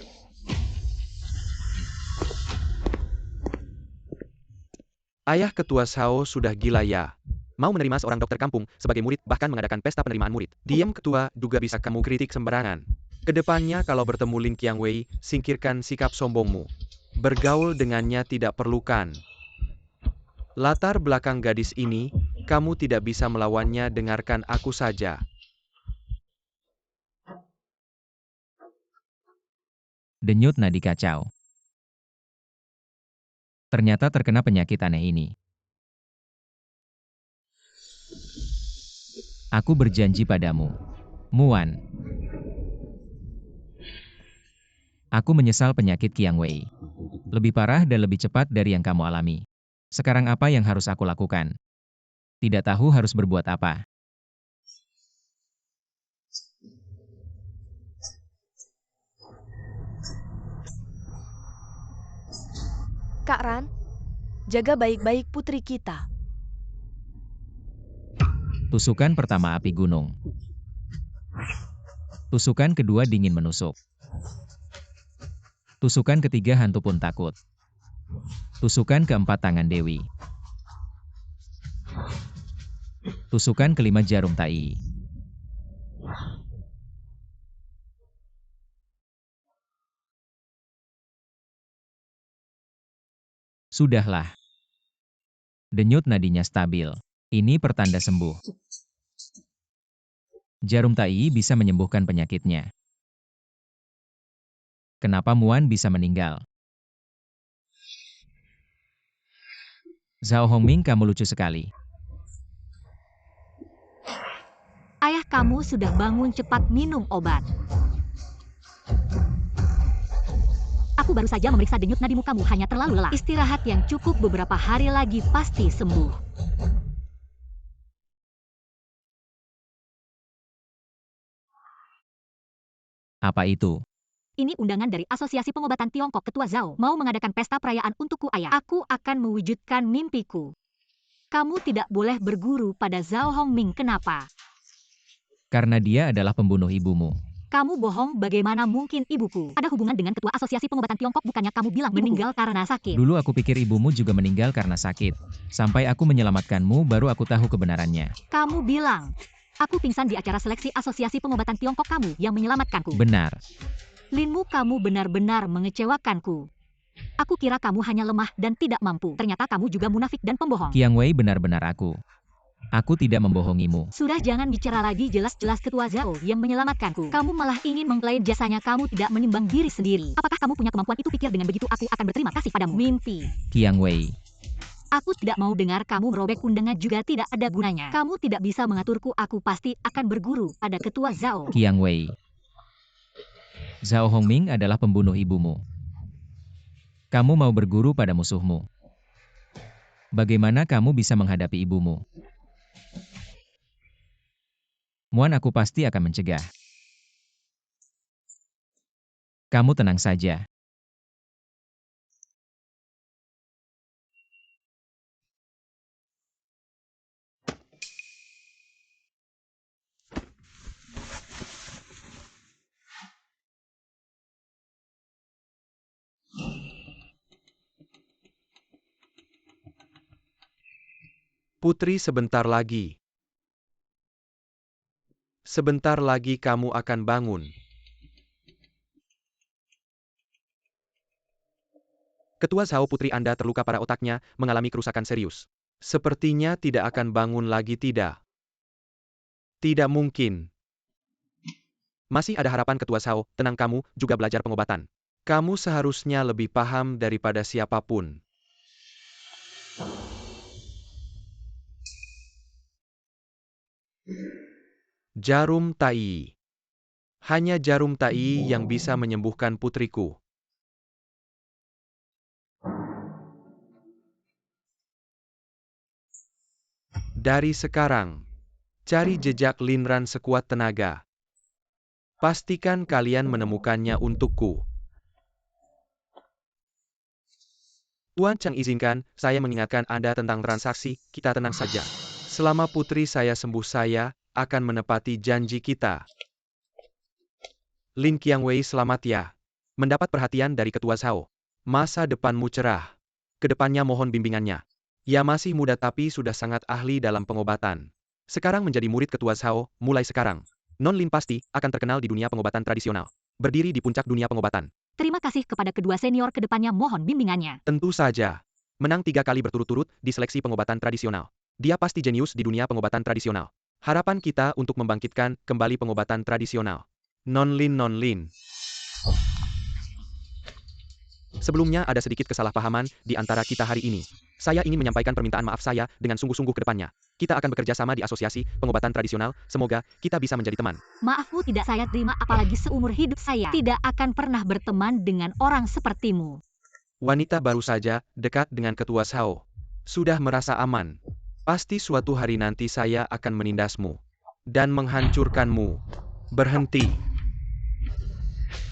Ayah ketua Zhao sudah gila ya. Mau menerima seorang dokter kampung sebagai murid, bahkan mengadakan pesta penerimaan murid. Diam, ketua, juga bisa kamu kritik sembarangan. Kedepannya kalau bertemu Lin Qiangwei, singkirkan sikap sombongmu. Bergaul dengannya tidak perlukan. Latar belakang gadis ini, kamu tidak bisa melawannya, dengarkan aku saja. Denyut nadi kacau. Ternyata terkena penyakit aneh ini. Aku berjanji padamu, Muan. Aku menyesal penyakit Qiang Wei. Lebih parah dan lebih cepat dari yang kamu alami. Sekarang apa yang harus aku lakukan? Tidak tahu harus berbuat apa. Kak Ran, jaga baik-baik putri kita. Tusukan pertama api gunung. Tusukan kedua dingin menusuk. Tusukan ketiga hantu pun takut. Tusukan keempat tangan Dewi. Tusukan kelima jarum tai. Sudahlah. Denyut nadinya stabil. Ini pertanda sembuh. Jarum tai bisa menyembuhkan penyakitnya. Kenapa Muan bisa meninggal? Zhao Hongming, kamu lucu sekali. Ayah kamu sudah bangun, cepat minum obat. Aku baru saja memeriksa denyut nadimu, kamu hanya terlalu lelah. Istirahat yang cukup, beberapa hari lagi pasti sembuh. Apa itu? Ini undangan dari Asosiasi Pengobatan Tiongkok. Ketua Zhao mau mengadakan pesta perayaan untukku, ayah. Aku akan mewujudkan mimpiku. Kamu tidak boleh berguru pada Zhao Hongming. Kenapa? Karena dia adalah pembunuh ibumu. Kamu bohong, bagaimana mungkin ibuku ada hubungan dengan Ketua Asosiasi Pengobatan Tiongkok? Bukannya kamu bilang meninggal karena sakit? Dulu aku pikir ibumu juga meninggal karena sakit. Sampai aku menyelamatkanmu, baru aku tahu kebenarannya. Kamu bilang, aku pingsan di acara seleksi Asosiasi Pengobatan Tiongkok, kamu yang menyelamatkanku. Benar. Linmu, kamu benar-benar mengecewakanku. Aku kira kamu hanya lemah dan tidak mampu. Ternyata kamu juga munafik dan pembohong. Qiang Wei benar-benar aku. Aku tidak membohongimu. Sudah, jangan bicara lagi, jelas-jelas Ketua Zhao yang menyelamatkanku. Kamu malah ingin mengklaim jasanya, kamu tidak menimbang diri sendiri. Apakah kamu punya kemampuan itu? Pikir dengan begitu aku akan berterima kasih padamu. Mimpi. Qiang Wei. Aku tidak mau dengar kamu merobek undangan, juga tidak ada gunanya. Kamu tidak bisa mengaturku, aku pasti akan berguru pada Ketua Zhao. Qiang Wei. Zhao Hongming adalah pembunuh ibumu. Kamu mau berguru pada musuhmu. Bagaimana kamu bisa menghadapi ibumu? Muan, aku pasti akan mencegah. Kamu tenang saja. Putri, sebentar lagi. Sebentar lagi kamu akan bangun. Ketua Zhao, putri Anda terluka parah, otaknya mengalami kerusakan serius. Sepertinya tidak akan bangun lagi, tidak? Tidak mungkin. Masih ada harapan, Ketua Zhao. Tenang, kamu juga belajar pengobatan. Kamu seharusnya lebih paham daripada siapapun. Jarum tai. Hanya jarum tai yang bisa menyembuhkan putriku. Dari sekarang, cari jejak Linran sekuat tenaga. Pastikan kalian menemukannya untukku. Tuan Chang, izinkan saya mengingatkan Anda tentang transaksi. Kita tenang saja. Selama putri saya sembuh, saya akan menepati janji kita. Lin Qiang Wei, selamat ya. Mendapat perhatian dari Ketua Zhao. Masa depanmu cerah. Kedepannya mohon bimbingannya. Ia masih muda tapi sudah sangat ahli dalam pengobatan. Sekarang menjadi murid Ketua Zhao, mulai sekarang. Non Lin pasti akan terkenal di dunia pengobatan tradisional. Berdiri di puncak dunia pengobatan. Terima kasih kepada kedua senior, kedepannya mohon bimbingannya. Tentu saja. Menang 3 kali berturut-turut di seleksi pengobatan tradisional. Dia pasti jenius di dunia pengobatan tradisional. Harapan kita untuk membangkitkan kembali pengobatan tradisional. Non Lin. Sebelumnya ada sedikit kesalahpahaman di antara kita hari ini. Saya ingin menyampaikan permintaan maaf saya dengan sungguh-sungguh ke depannya. Kita akan bekerja sama di Asosiasi Pengobatan Tradisional, semoga kita bisa menjadi teman. Maafmu tidak saya terima apalagi seumur hidup saya tidak akan pernah berteman dengan orang sepertimu. Wanita baru saja dekat dengan Ketua Sao. Sudah merasa aman. Pasti suatu hari nanti saya akan menindasmu dan menghancurkanmu. Berhenti.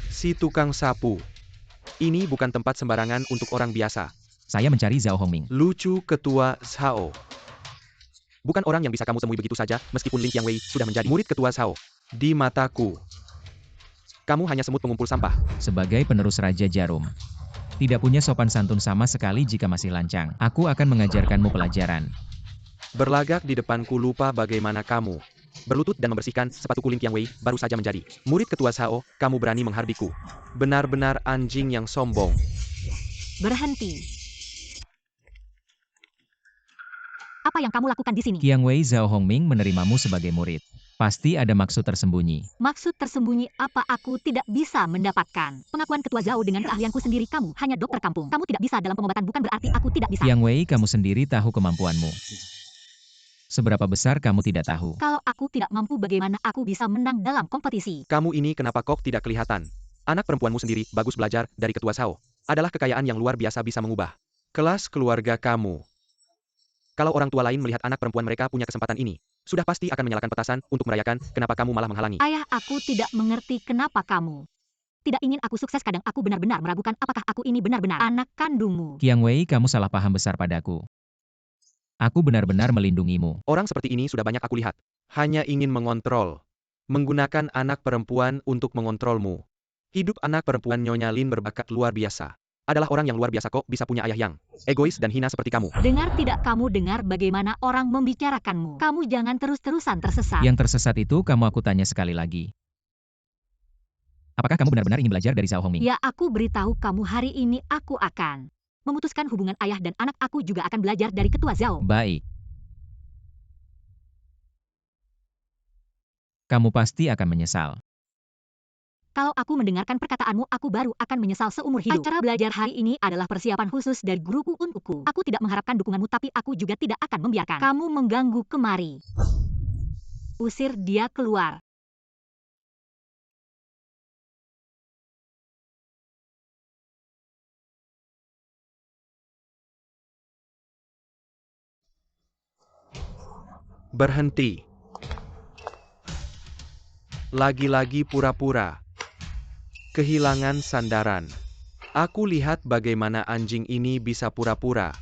Si tukang sapu. Ini bukan tempat sembarangan untuk orang biasa. Saya mencari Zhao Hongming. Lucu Ketua Sao. Bukan orang yang bisa kamu temui begitu saja, meskipun Lin Qiangwei sudah menjadi murid Ketua Sao. Di mataku, kamu hanya semut pengumpul sampah. Sebagai penerus Raja Jarum, tidak punya sopan santun sama sekali jika masih lancang. Aku akan mengajarkanmu pelajaran. Berlagak di depanku lupa bagaimana kamu berlutut dan membersihkan sepatuku. Lin Qiangwei baru saja menjadi murid Ketua Sao, kamu berani menghardiku. Benar-benar anjing yang sombong. Berhenti. Apa yang kamu lakukan di sini? Qiangwei Zhao Hongming menerimamu sebagai murid. Pasti ada maksud tersembunyi. Maksud tersembunyi apa aku tidak bisa mendapatkan? Pengakuan Ketua Zhao dengan keahlianku sendiri, kamu hanya dokter kampung. Kamu tidak bisa dalam pengobatan bukan berarti aku tidak bisa. Qiangwei, kamu sendiri tahu kemampuanmu. Seberapa besar kamu tidak tahu. Kalau aku tidak mampu, bagaimana aku bisa menang dalam kompetisi? Kamu ini kenapa kok tidak kelihatan? Anak perempuanmu sendiri bagus belajar dari Ketua Sao. Adalah kekayaan yang luar biasa bisa mengubah kelas keluarga kamu. Kalau orang tua lain melihat anak perempuan mereka punya kesempatan ini, sudah pasti akan menyalakan petasan untuk merayakan, kenapa kamu malah menghalangi. Ayah, aku tidak mengerti kenapa kamu tidak ingin aku sukses. Kadang aku benar-benar meragukan apakah aku ini benar-benar anak kandungmu. Qiangwei, kamu salah paham besar padaku. Aku benar-benar melindungimu. Orang seperti ini sudah banyak aku lihat. Hanya ingin mengontrol. Menggunakan anak perempuan untuk mengontrolmu. Hidup anak perempuan Nyonya Lin berbakat luar biasa. Adalah orang yang luar biasa kok bisa punya ayah yang egois dan hina seperti kamu. Dengar tidak kamu dengar bagaimana orang membicarakanmu? Kamu jangan terus-terusan tersesat. Yang tersesat itu kamu, aku tanya sekali lagi. Apakah kamu benar-benar ingin belajar dari Zhao Hongming? Ya, aku beritahu kamu hari ini aku akan memutuskan hubungan ayah dan anak. Aku juga akan belajar dari Ketua Zhao. Baik. Kamu pasti akan menyesal. Kalau aku mendengarkan perkataanmu, aku baru akan menyesal seumur hidup. Acara belajar hari ini adalah persiapan khusus dari guruku untukku. Aku tidak mengharapkan dukunganmu, tapi aku juga tidak akan membiarkan kamu mengganggu kemari. Usir dia keluar. Berhenti. Lagi-lagi pura-pura. Kehilangan sandaran. Aku lihat bagaimana anjing ini bisa pura-pura.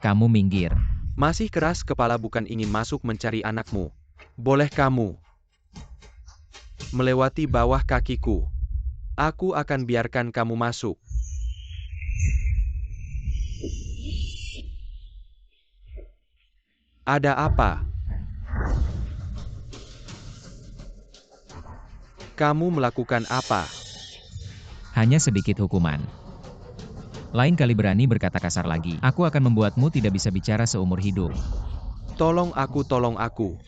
Kamu minggir. Masih keras kepala bukan ingin masuk mencari anakmu. Boleh kamu melewati bawah kakiku. Aku akan biarkan kamu masuk. Ada apa? Kamu melakukan apa? Hanya sedikit hukuman. Lain kali berani berkata kasar lagi. Aku akan membuatmu tidak bisa bicara seumur hidup. Tolong aku, tolong aku.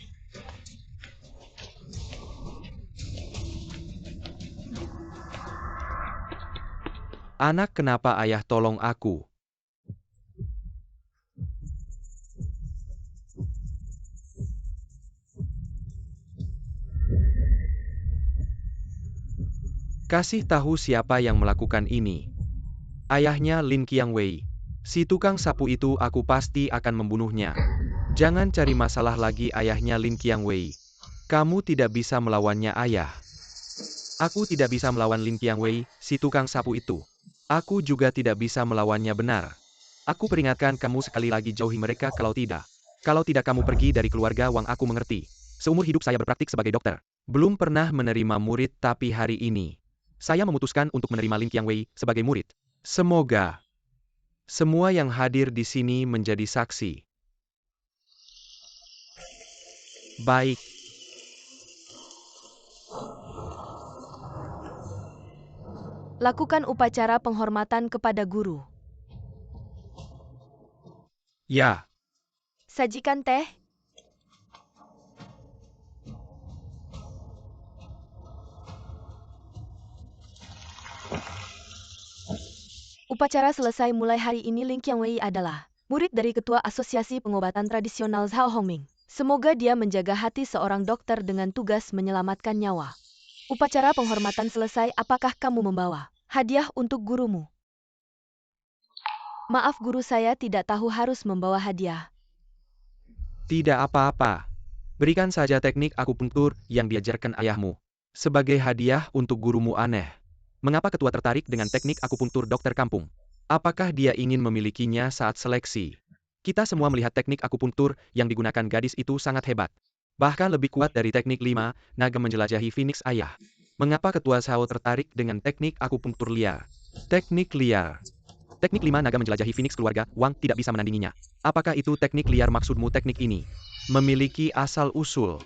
Anak, kenapa ayah tolong aku? Kasih tahu siapa yang melakukan ini. Ayahnya Lin Qiangwei. Si tukang sapu itu, aku pasti akan membunuhnya. Jangan cari masalah lagi, ayahnya Lin Qiangwei. Kamu tidak bisa melawannya, ayah. Aku tidak bisa melawan Lin Qiangwei, si tukang sapu itu. Aku juga tidak bisa melawannya, benar. Aku peringatkan kamu sekali lagi, jauhi mereka kalau tidak. Kalau tidak kamu pergi dari keluarga Wang, aku mengerti. Seumur hidup saya berpraktik sebagai dokter. Belum pernah menerima murid, tapi hari ini saya memutuskan untuk menerima Lin Qiangwei sebagai murid. Semoga semua yang hadir di sini menjadi saksi. Baik. Lakukan upacara penghormatan kepada guru. Ya. Sajikan teh. Upacara selesai mulai hari ini. Lin Qiangwei adalah murid dari Ketua Asosiasi Pengobatan Tradisional Zhao Hongming. Semoga dia menjaga hati seorang dokter dengan tugas menyelamatkan nyawa. Upacara penghormatan selesai. Apakah kamu membawa hadiah untuk gurumu? Maaf guru, saya tidak tahu harus membawa hadiah. Tidak apa-apa. Berikan saja teknik akupunktur yang diajarkan ayahmu. Sebagai hadiah untuk gurumu. Aneh. Mengapa ketua tertarik dengan teknik akupunktur dokter kampung? Apakah dia ingin memilikinya saat seleksi? Kita semua melihat teknik akupunktur yang digunakan gadis itu sangat hebat. Bahkan lebih kuat dari teknik 5 naga menjelajahi Phoenix ayah. Mengapa ketua Zhao tertarik dengan teknik akupunktur liar? Teknik liar. Teknik 5 naga menjelajahi Phoenix keluarga Wang tidak bisa menandinginya. Apakah itu teknik liar maksudmu? Teknik ini memiliki asal-usul.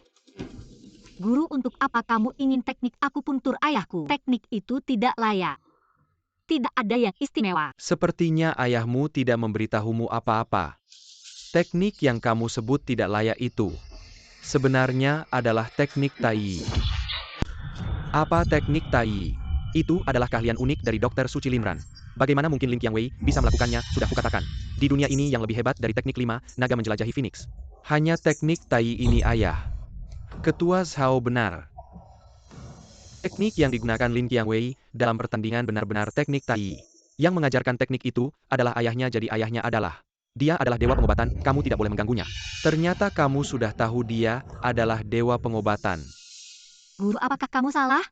Guru, untuk apa kamu ingin teknik akupunktur ayahku? Teknik itu tidak layak. Tidak ada yang istimewa. Sepertinya ayahmu tidak memberitahumu apa-apa. Teknik yang kamu sebut tidak layak itu sebenarnya adalah teknik Tai. Apa teknik Tai? Itu adalah keahlian unik dari Dr. Suci Linran. Bagaimana mungkin Lin Qiangwei bisa melakukannya? Sudah kukatakan. Di dunia ini yang lebih hebat dari teknik 5 naga menjelajahi Phoenix. Hanya teknik Tai ini ayah. Ketua Zhao benar. Teknik yang digunakan Lin Qiangwei dalam pertandingan benar-benar teknik Tai. Yang mengajarkan teknik itu adalah ayahnya, jadi ayahnya adalah. Dia adalah dewa pengobatan, kamu tidak boleh mengganggunya. Ternyata kamu sudah tahu dia adalah dewa pengobatan. Guru, apakah kamu salah?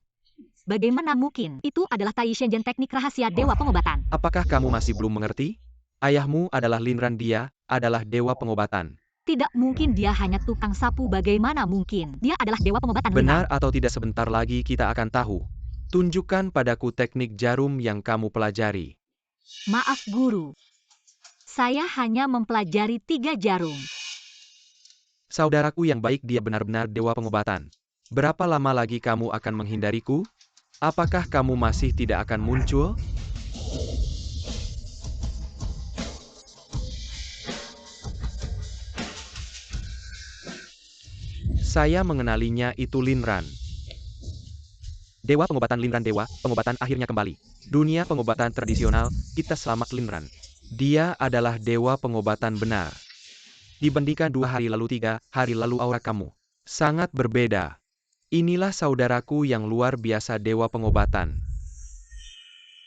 Bagaimana mungkin? Itu adalah Tai Shenzhen, teknik rahasia dewa pengobatan. Apakah kamu masih belum mengerti? Ayahmu adalah Linran, dia adalah dewa pengobatan. Tidak mungkin dia hanya tukang sapu. Bagaimana mungkin? Dia adalah dewa pengobatan. Benar atau tidak, sebentar lagi kita akan tahu. Tunjukkan padaku teknik jarum yang kamu pelajari. Maaf guru. Saya hanya mempelajari 3 jarum. Saudaraku yang baik, dia benar-benar dewa pengobatan. Berapa lama lagi kamu akan menghindariku? Apakah kamu masih tidak akan muncul? Saya mengenalinya, itu Linran. Dewa pengobatan Linran, dewa pengobatan akhirnya kembali. Dunia pengobatan tradisional, kita selamat Linran. Dia adalah dewa pengobatan benar. Dibandingkan 2 hari lalu, 3 hari lalu, aura kamu sangat berbeda. Inilah saudaraku yang luar biasa, dewa pengobatan.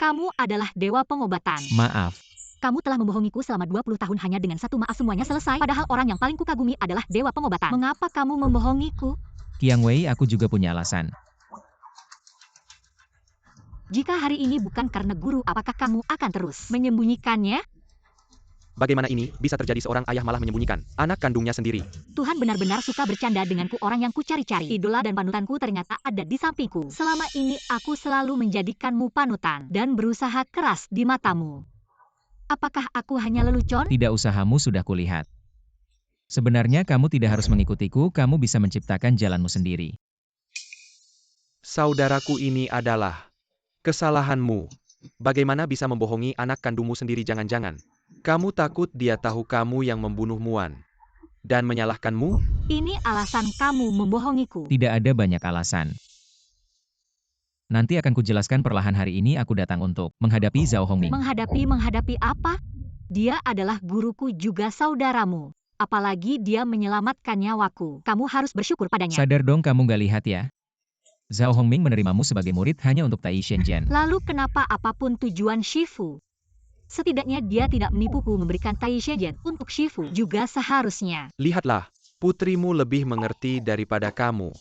Kamu adalah dewa pengobatan. Maaf. Kamu telah membohongiku selama 20 tahun hanya dengan satu maaf semuanya selesai. Padahal orang yang paling kukagumi adalah dewa pengobatan. Mengapa kamu membohongiku? Qiangwei, aku juga punya alasan. Jika hari ini bukan karena guru, apakah kamu akan terus menyembunyikannya? Bagaimana ini bisa terjadi? Seorang ayah malah menyembunyikan anak kandungnya sendiri. Tuhan benar-benar suka bercanda denganku, orang yang kucari-cari. Idola dan panutanku ternyata ada di sampingku. Selama ini aku selalu menjadikanmu panutan dan berusaha keras di matamu. Apakah aku hanya lelucon? Tidak, usahamu sudah kulihat. Sebenarnya kamu tidak harus mengikutiku, kamu bisa menciptakan jalanmu sendiri. Saudaraku, ini adalah kesalahanmu. Bagaimana bisa membohongi anak kandungmu sendiri? Jangan-jangan kamu takut dia tahu kamu yang membunuh Muan dan menyalahkanmu? Ini alasan kamu membohongiku. Tidak ada banyak alasan. Nanti akan kujelaskan perlahan. Hari ini aku datang untuk menghadapi Zhao Hongming. Menghadapi apa? Dia adalah guruku juga saudaramu. Apalagi dia menyelamatkan nyawaku. Kamu harus bersyukur padanya. Sadar dong, kamu gak lihat ya? Zhao Hongming menerimamu sebagai murid hanya untuk Tai Shenzhen. Lalu kenapa apapun tujuan Shifu? Setidaknya dia tidak menipuku memberikan Tai Shenzhen untuk Shifu juga seharusnya. Lihatlah, putrimu lebih mengerti daripada kamu.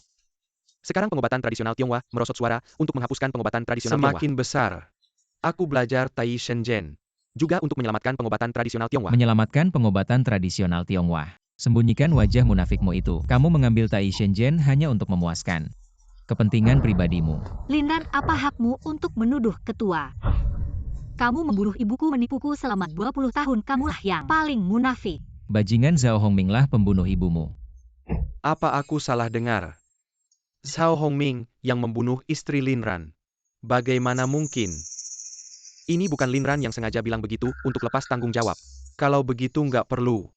Sekarang pengobatan tradisional Tionghoa merosot suara untuk menghapuskan pengobatan tradisional Tionghoa. Semakin besar. Aku belajar Tai Shenzhen juga untuk menyelamatkan pengobatan tradisional Tionghoa. Menyelamatkan pengobatan tradisional Tionghoa. Sembunyikan wajah munafikmu itu. Kamu mengambil Tai Shenzhen hanya untuk memuaskan kepentingan pribadimu. Linran, apa hakmu untuk menuduh ketua? Kamu membunuh ibuku, menipuku selama 20 tahun. Kamulah yang paling munafik. Bajingan Zhao Hongming lah pembunuh ibumu. Apa aku salah dengar? Zhao Hongming yang membunuh istri Linran. Bagaimana mungkin? Ini bukan Linran yang sengaja bilang begitu untuk lepas tanggung jawab. Kalau begitu nggak perlu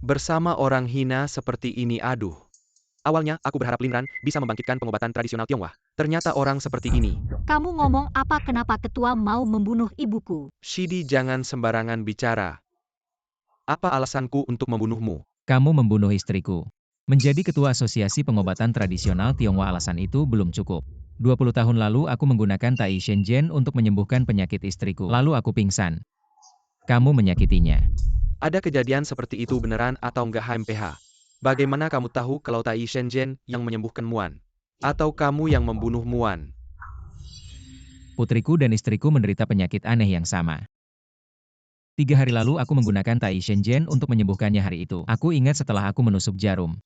bersama orang hina seperti ini. Aduh. Awalnya aku berharap Linran bisa membangkitkan pengobatan tradisional Tionghoa. Ternyata orang seperti ini. Kamu ngomong apa kenapa ketua mau membunuh ibuku? Shidi, jangan sembarangan bicara. Apa alasanku untuk membunuhmu? Kamu membunuh istriku. Menjadi ketua asosiasi pengobatan tradisional Tionghoa alasan itu belum cukup. 20 tahun lalu aku menggunakan Tai Shenzhen untuk menyembuhkan penyakit istriku. Lalu aku pingsan. Kamu menyakitinya. Ada kejadian seperti itu beneran atau enggak HMPH? Bagaimana kamu tahu kalau Tai Shenzhen yang menyembuhkan Muan? Atau kamu yang membunuh Muan? Putriku dan istriku menderita penyakit aneh yang sama. 3 hari lalu aku menggunakan Tai Shenzhen untuk menyembuhkannya hari itu. Aku ingat setelah aku menusuk jarum.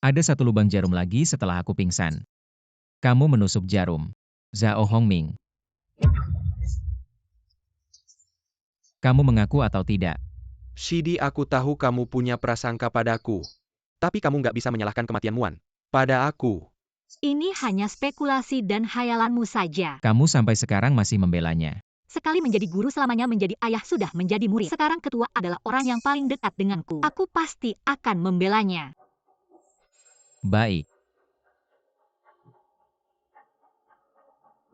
Ada 1 lubang jarum lagi setelah aku pingsan. Kamu menusuk jarum. Zhao Hongming. Kamu mengaku atau tidak? Shidi, aku tahu kamu punya prasangka padaku. Tapi kamu nggak bisa menyalahkan kematian Muan. Pada aku. Ini hanya spekulasi dan hayalanmu saja. Kamu sampai sekarang masih membelanya. Sekali menjadi guru selamanya menjadi ayah sudah menjadi murid. Sekarang ketua adalah orang yang paling dekat denganku. Aku pasti akan membelanya. Baik.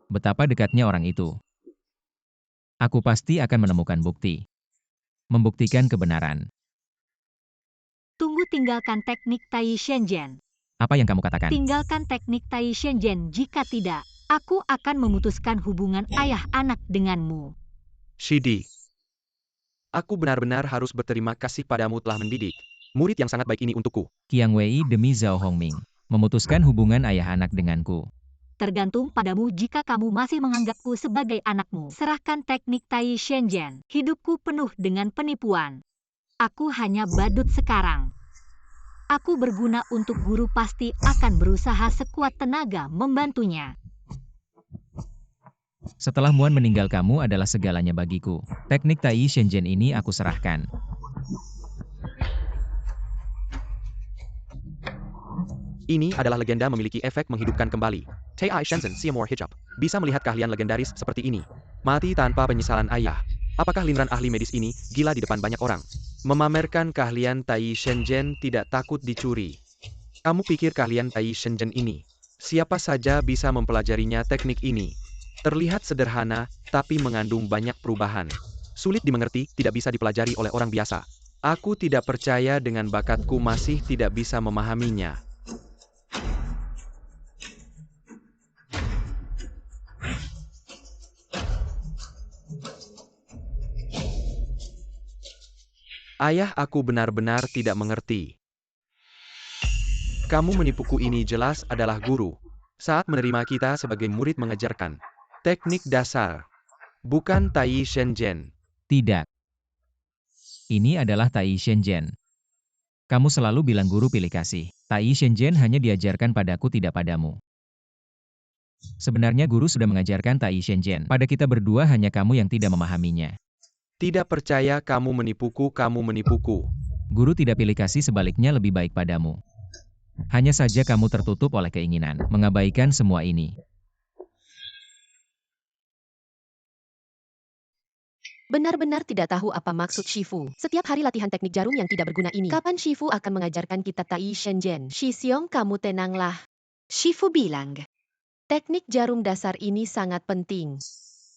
Betapa dekatnya orang itu. Aku pasti akan menemukan bukti. Membuktikan kebenaran. Tunggu, tinggalkan teknik Tai Shenzhen. Apa yang kamu katakan? Tinggalkan teknik Tai Shenzhen, jika tidak, aku akan memutuskan hubungan ayah anak denganmu. Shidi. Aku benar-benar harus berterima kasih padamu telah mendidik murid yang sangat baik ini untukku. Qiang Wei demi Zhao Hongming. Memutuskan hubungan ayah anak denganku. Tergantung padamu jika kamu masih menganggapku sebagai anakmu. Serahkan teknik Tai Shenzhen. Hidupku penuh dengan penipuan. Aku hanya badut sekarang. Aku berguna untuk guru, pasti akan berusaha sekuat tenaga membantunya. Setelah Muan meninggal, kamu adalah segalanya bagiku. Teknik Tai Shenzhen ini aku serahkan. Ini adalah legenda memiliki efek menghidupkan kembali. Tai Shenzhen Siamore Hijab. Bisa melihat keahlian legendaris seperti ini. Mati tanpa penyesalan ayah. Apakah Linran ahli medis ini gila di depan banyak orang? Memamerkan keahlian Tai Shenzhen tidak takut dicuri. Kamu pikir keahlian Tai Shenzhen ini? Siapa saja bisa mempelajarinya. Teknik ini terlihat sederhana, tapi mengandung banyak perubahan. Sulit dimengerti, tidak bisa dipelajari oleh orang biasa. Aku tidak percaya dengan bakatku masih tidak bisa memahaminya. Ayah, aku benar-benar tidak mengerti. Kamu menipuku. Ini jelas adalah guru. Saat menerima kita sebagai murid mengajarkan teknik dasar. Bukan Tai Shenzhen. Tidak. Ini adalah Tai Shenzhen. Kamu selalu bilang guru pilih kasih. Tai Shenzhen hanya diajarkan padaku, tidak padamu. Sebenarnya guru sudah mengajarkan Tai Shenzhen. Pada kita berdua hanya kamu yang tidak memahaminya. Tidak percaya, kamu menipuku, kamu menipuku. Guru tidak pilih kasih, sebaliknya lebih baik padamu. Hanya saja kamu tertutup oleh keinginan mengabaikan semua ini. Benar-benar tidak tahu apa maksud Shifu. Setiap hari latihan teknik jarum yang tidak berguna ini. Kapan Shifu akan mengajarkan kita Tai Shenzhen? Shi Xiong, kamu tenanglah. Shifu bilang, teknik jarum dasar ini sangat penting.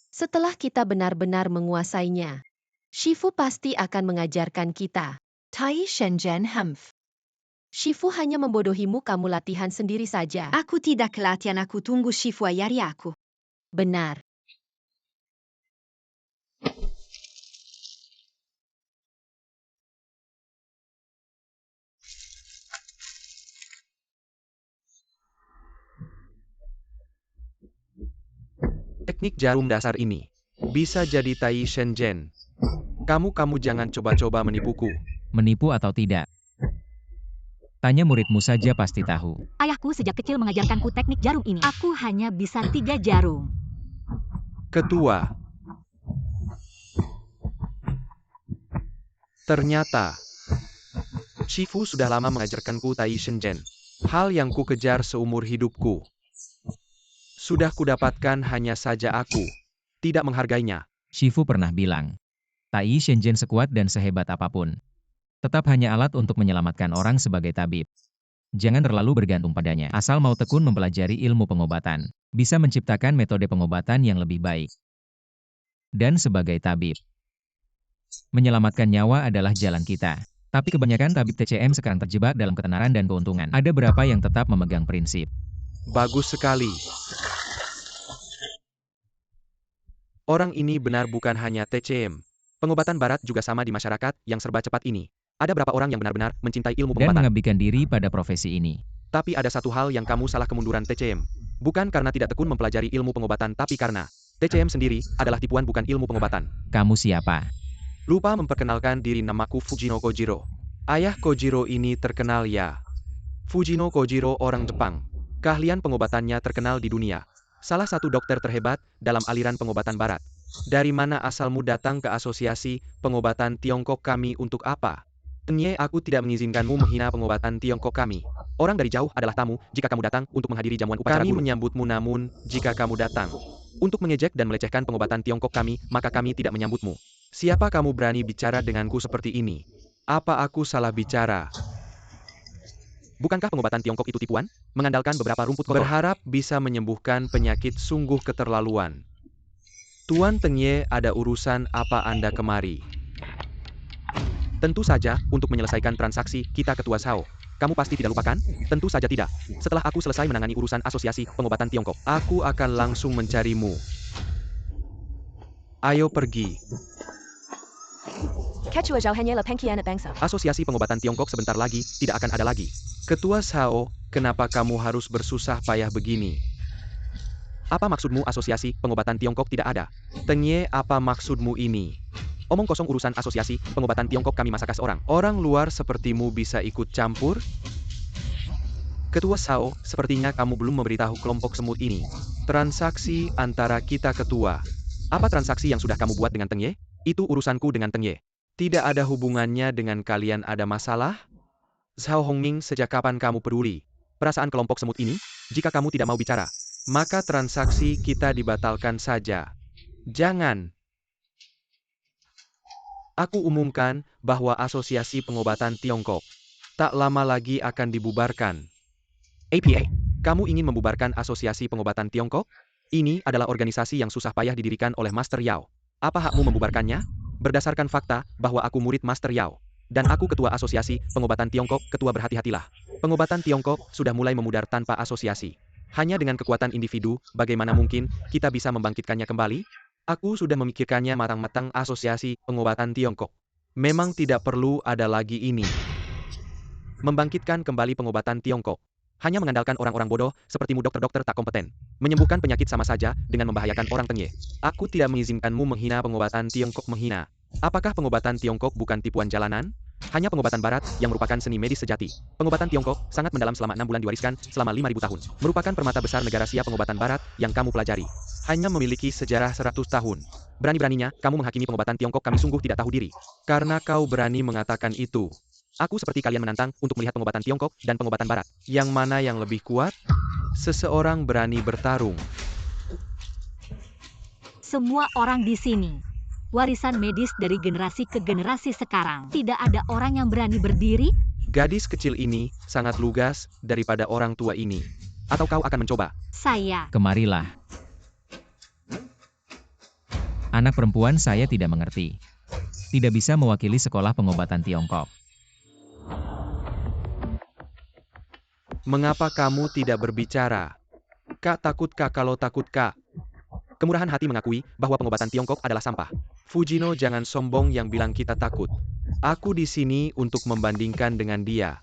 Setelah kita benar-benar menguasainya, Shifu pasti akan mengajarkan kita. Tai Shenzhen Humph. Shifu hanya membodohimu, kamu latihan sendiri saja. Aku tidak latihan, aku tunggu Shifu ayari aku. Benar. Teknik jarum dasar ini bisa jadi Tai Shenzhen. Kamu jangan coba-coba menipuku. Menipu atau tidak? Tanya muridmu saja, pasti tahu. Ayahku sejak kecil mengajarkanku teknik jarum ini. Aku hanya bisa 3 jarum. Ketua. Ternyata Shifu sudah lama mengajarkanku Tai Shenzhen. Hal yang ku kejar seumur hidupku. Sudah kudapatkan, hanya saja aku tidak menghargainya. Shifu pernah bilang, Tai Shenzhen sekuat dan sehebat apapun, tetap hanya alat untuk menyelamatkan orang sebagai tabib. Jangan terlalu bergantung padanya. Asal mau tekun mempelajari ilmu pengobatan, bisa menciptakan metode pengobatan yang lebih baik. Dan sebagai tabib, menyelamatkan nyawa adalah jalan kita. Tapi kebanyakan tabib TCM sekarang terjebak dalam ketenaran dan keuntungan. Ada berapa yang tetap memegang prinsip. Bagus sekali. Orang ini benar bukan hanya TCM. Pengobatan barat juga sama di masyarakat yang serba cepat ini. Ada berapa orang yang benar-benar mencintai ilmu Dan pengobatan? mengabdikan diri pada profesi ini. Tapi ada satu hal yang kamu salah kemunduran TCM. Bukan karena tidak tekun mempelajari ilmu pengobatan tapi karena TCM sendiri adalah tipuan bukan ilmu pengobatan. Kamu siapa? Lupa memperkenalkan diri, namaku Fujino Kojiro. Ayah Kojiro ini terkenal ya. Fujino Kojiro orang Jepang. Keahlian pengobatannya terkenal di dunia. Salah satu dokter terhebat dalam aliran pengobatan barat. Dari mana asalmu datang ke asosiasi pengobatan Tiongkok kami untuk apa? Tenye, aku tidak mengizinkanmu menghina pengobatan Tiongkok kami. Orang dari jauh adalah tamu jika kamu datang untuk menghadiri jamuan upacara guru. Kami menyambutmu, namun jika kamu datang untuk mengejek dan melecehkan pengobatan Tiongkok kami, maka kami tidak menyambutmu. Siapa kamu berani bicara denganku seperti ini? Apa aku salah bicara? Bukankah pengobatan Tiongkok itu tipuan? Mengandalkan beberapa rumput kotor. Berharap bisa menyembuhkan penyakit sungguh keterlaluan. Tuan Tenye, ada urusan apa Anda kemari? Tentu saja, untuk menyelesaikan transaksi kita Ketua Sao. Kamu pasti tidak lupakan? Tentu saja tidak. Setelah aku selesai menangani urusan asosiasi pengobatan Tiongkok, aku akan langsung mencarimu. Ayo pergi. Asosiasi pengobatan Tiongkok sebentar lagi tidak akan ada lagi. Ketua Sao, kenapa kamu harus bersusah payah begini? Apa maksudmu asosiasi pengobatan Tiongkok tidak ada? Tenye, apa maksudmu ini? Omong kosong, urusan asosiasi pengobatan Tiongkok kami masakas orang. Orang luar sepertimu bisa ikut campur? Ketua Sao, sepertinya kamu belum memberitahu kelompok semut ini. Transaksi antara kita ketua. Apa transaksi yang sudah kamu buat dengan Tenye? Itu urusanku dengan Tenye. Tidak ada hubungannya dengan kalian. Ada masalah? Zhao Hongming, sejak kapan kamu peduli perasaan kelompok semut ini? Jika kamu tidak mau bicara, maka transaksi kita dibatalkan saja. Jangan. Aku umumkan bahwa asosiasi pengobatan Tiongkok tak lama lagi akan dibubarkan. APA, kamu ingin membubarkan asosiasi pengobatan Tiongkok? Ini adalah organisasi yang susah payah didirikan oleh Master Yao. Apa hakmu membubarkannya? Berdasarkan fakta bahwa aku murid Master Yao dan aku ketua asosiasi pengobatan Tiongkok, ketua, berhati-hatilah. Pengobatan Tiongkok sudah mulai memudar tanpa asosiasi. Hanya dengan kekuatan individu, bagaimana mungkin kita bisa membangkitkannya kembali? Aku sudah memikirkannya matang-matang. Asosiasi pengobatan Tiongkok memang tidak perlu ada lagi ini. Membangkitkan kembali pengobatan Tiongkok hanya mengandalkan orang-orang bodoh sepertimu, dokter-dokter tak kompeten. Menyembuhkan penyakit sama saja dengan membahayakan orang Tenye. Aku tidak mengizinkanmu menghina pengobatan Tiongkok. Menghina? Apakah pengobatan Tiongkok bukan tipuan jalanan? Hanya pengobatan barat yang merupakan seni medis sejati. Pengobatan Tiongkok sangat mendalam, selama 6 bulan diwariskan selama 5.000 tahun. Merupakan permata besar negara Sia. Pengobatan barat yang kamu pelajari hanya memiliki sejarah 100 tahun. Berani-beraninya kamu menghakimi pengobatan Tiongkok. Kami sungguh tidak tahu diri. Karena kau berani mengatakan itu. Aku seperti kalian menantang untuk melihat pengobatan Tiongkok dan pengobatan barat. Yang mana yang lebih kuat? Seseorang berani bertarung. Semua orang di sini warisan medis dari generasi ke generasi sekarang. Tidak ada orang yang berani berdiri. Gadis kecil ini sangat lugas daripada orang tua ini. Atau kau akan mencoba? Saya. Kemarilah. Anak perempuan saya tidak mengerti. Tidak bisa mewakili sekolah pengobatan Tiongkok. Mengapa kamu tidak berbicara? Kak, takutkah? Kalau takut, Kak. Kemurahan hati mengakui bahwa pengobatan Tiongkok adalah sampah. Fujino, jangan sombong yang bilang kita takut. Aku di sini untuk membandingkan dengan dia.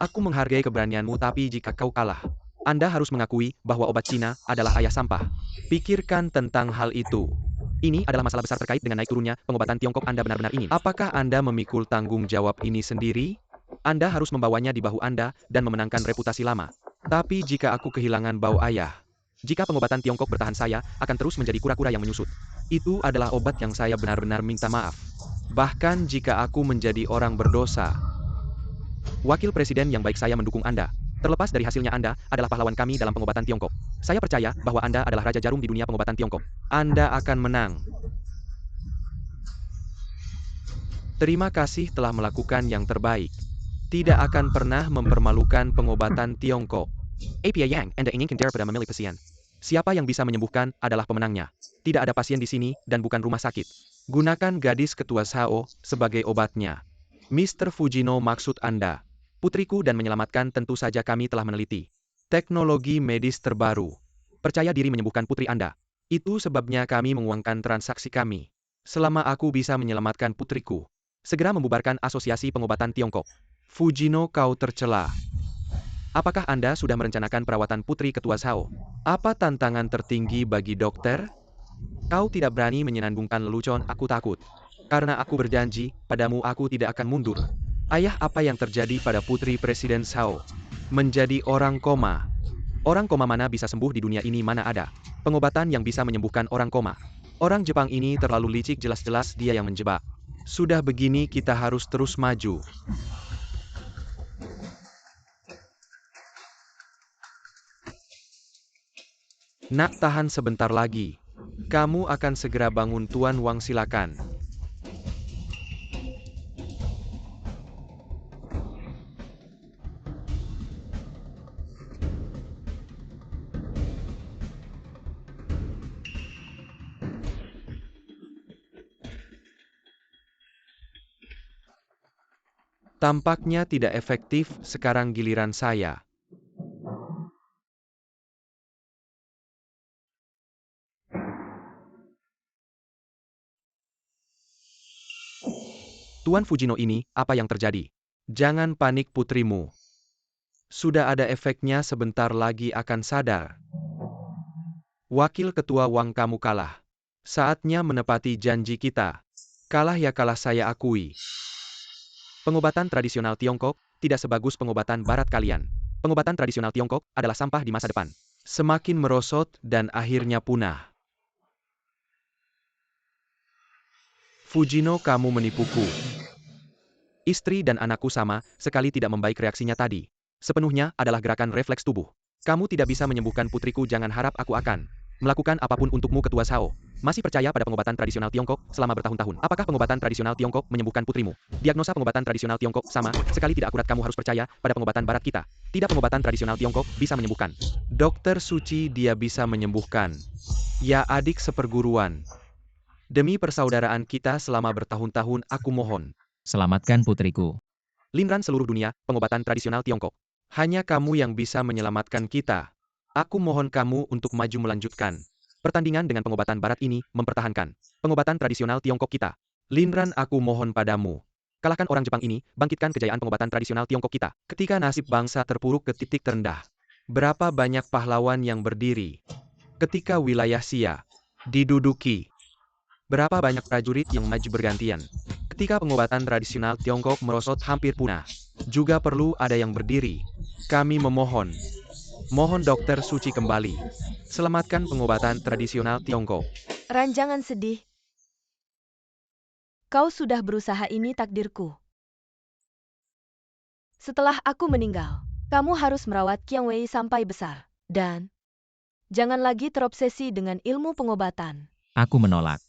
Aku menghargai keberanianmu, tapi jika kau kalah, Anda harus mengakui bahwa obat Cina adalah ayah sampah. Pikirkan tentang hal itu. Ini adalah masalah besar terkait dengan naik turunnya pengobatan Tiongkok. Anda benar-benar ingin. Apakah Anda memikul tanggung jawab ini sendiri? Anda harus membawanya di bahu Anda dan memenangkan reputasi lama. Tapi jika aku kehilangan bau ayah, jika pengobatan Tiongkok bertahan, saya akan terus menjadi kura-kura yang menyusut. Itu adalah obat yang saya benar-benar minta maaf. Bahkan jika aku menjadi orang berdosa. Wakil Presiden yang baik, saya mendukung Anda. Terlepas dari hasilnya, Anda adalah pahlawan kami dalam pengobatan Tiongkok. Saya percaya bahwa Anda adalah Raja Jarum di dunia pengobatan Tiongkok. Anda akan menang. Terima kasih telah melakukan yang terbaik. Tidak akan pernah mempermalukan pengobatan Tiongkok. Apia Yang, Anda ingin pada memilih pasien. Siapa yang bisa menyembuhkan adalah pemenangnya. Tidak ada pasien di sini dan bukan rumah sakit. Gunakan gadis ketua Sao sebagai obatnya. Mr. Fujino, maksud Anda? Putriku, dan menyelamatkan. Tentu saja kami telah meneliti teknologi medis terbaru. Percaya diri menyembuhkan putri Anda. Itu sebabnya kami menguangkan transaksi kami. Selama aku bisa menyelamatkan putriku. Segera membubarkan Asosiasi Pengobatan Tiongkok. Fujino, kau tercela. Apakah Anda sudah merencanakan perawatan putri ketua Sao? Apa tantangan tertinggi bagi dokter? Kau tidak berani menyenandungkan lelucon. Aku takut. Karena aku berjanji, padamu aku tidak akan mundur. Ayah, apa yang terjadi pada putri Presiden Sao? Menjadi orang koma. Orang koma mana bisa sembuh di dunia ini? Mana ada pengobatan yang bisa menyembuhkan orang koma? Orang Jepang ini terlalu licik, jelas-jelas dia yang menjebak. Sudah begini kita harus terus maju. Nak, tahan sebentar lagi. Kamu akan segera bangun. Tuan Wang, silakan. Tampaknya tidak efektif. Sekarang giliran saya. Tuan Fujino, ini, apa yang terjadi? Jangan panik putrimu. Sudah ada efeknya, sebentar lagi akan sadar. Wakil Ketua Wang, kamu kalah. Saatnya menepati janji kita. Kalah ya kalah, saya akui. Pengobatan tradisional Tiongkok tidak sebagus pengobatan barat kalian. Pengobatan tradisional Tiongkok adalah sampah di masa depan. Semakin merosot dan akhirnya punah. Fujino, kamu menipuku. Istri dan anakku sama sekali tidak membaik reaksinya tadi. Sepenuhnya adalah gerakan refleks tubuh. Kamu tidak bisa menyembuhkan putriku. Jangan harap aku akan melakukan apapun untukmu, Ketua Sao. Masih percaya pada pengobatan tradisional Tiongkok selama bertahun-tahun? Apakah pengobatan tradisional Tiongkok menyembuhkan putrimu? Diagnosa pengobatan tradisional Tiongkok sama sekali tidak akurat. Kamu harus percaya pada pengobatan barat kita. Tidak, pengobatan tradisional Tiongkok bisa menyembuhkan. Dokter Suci, dia bisa menyembuhkan. Ya adik seperguruan. Demi persaudaraan kita selama bertahun-tahun, aku mohon. Selamatkan putriku. Linran seluruh dunia, pengobatan tradisional Tiongkok. Hanya kamu yang bisa menyelamatkan kita. Aku mohon kamu untuk maju melanjutkan pertandingan dengan pengobatan barat ini, mempertahankan pengobatan tradisional Tiongkok kita. Linran, aku mohon padamu. Kalahkan orang Jepang ini, bangkitkan kejayaan pengobatan tradisional Tiongkok kita. Ketika nasib bangsa terpuruk ke titik terendah, berapa banyak pahlawan yang berdiri? Ketika wilayah Xia diduduki, berapa banyak prajurit yang maju bergantian? Ketika pengobatan tradisional Tiongkok merosot hampir punah, juga perlu ada yang berdiri. Kami memohon. Mohon Dokter Suci kembali. Selamatkan pengobatan tradisional Tiongkok. Ran, jangan sedih. Kau sudah berusaha, ini takdirku. Setelah aku meninggal, kamu harus merawat Qiang Wei sampai besar. Dan jangan lagi terobsesi dengan ilmu pengobatan. Aku menolak.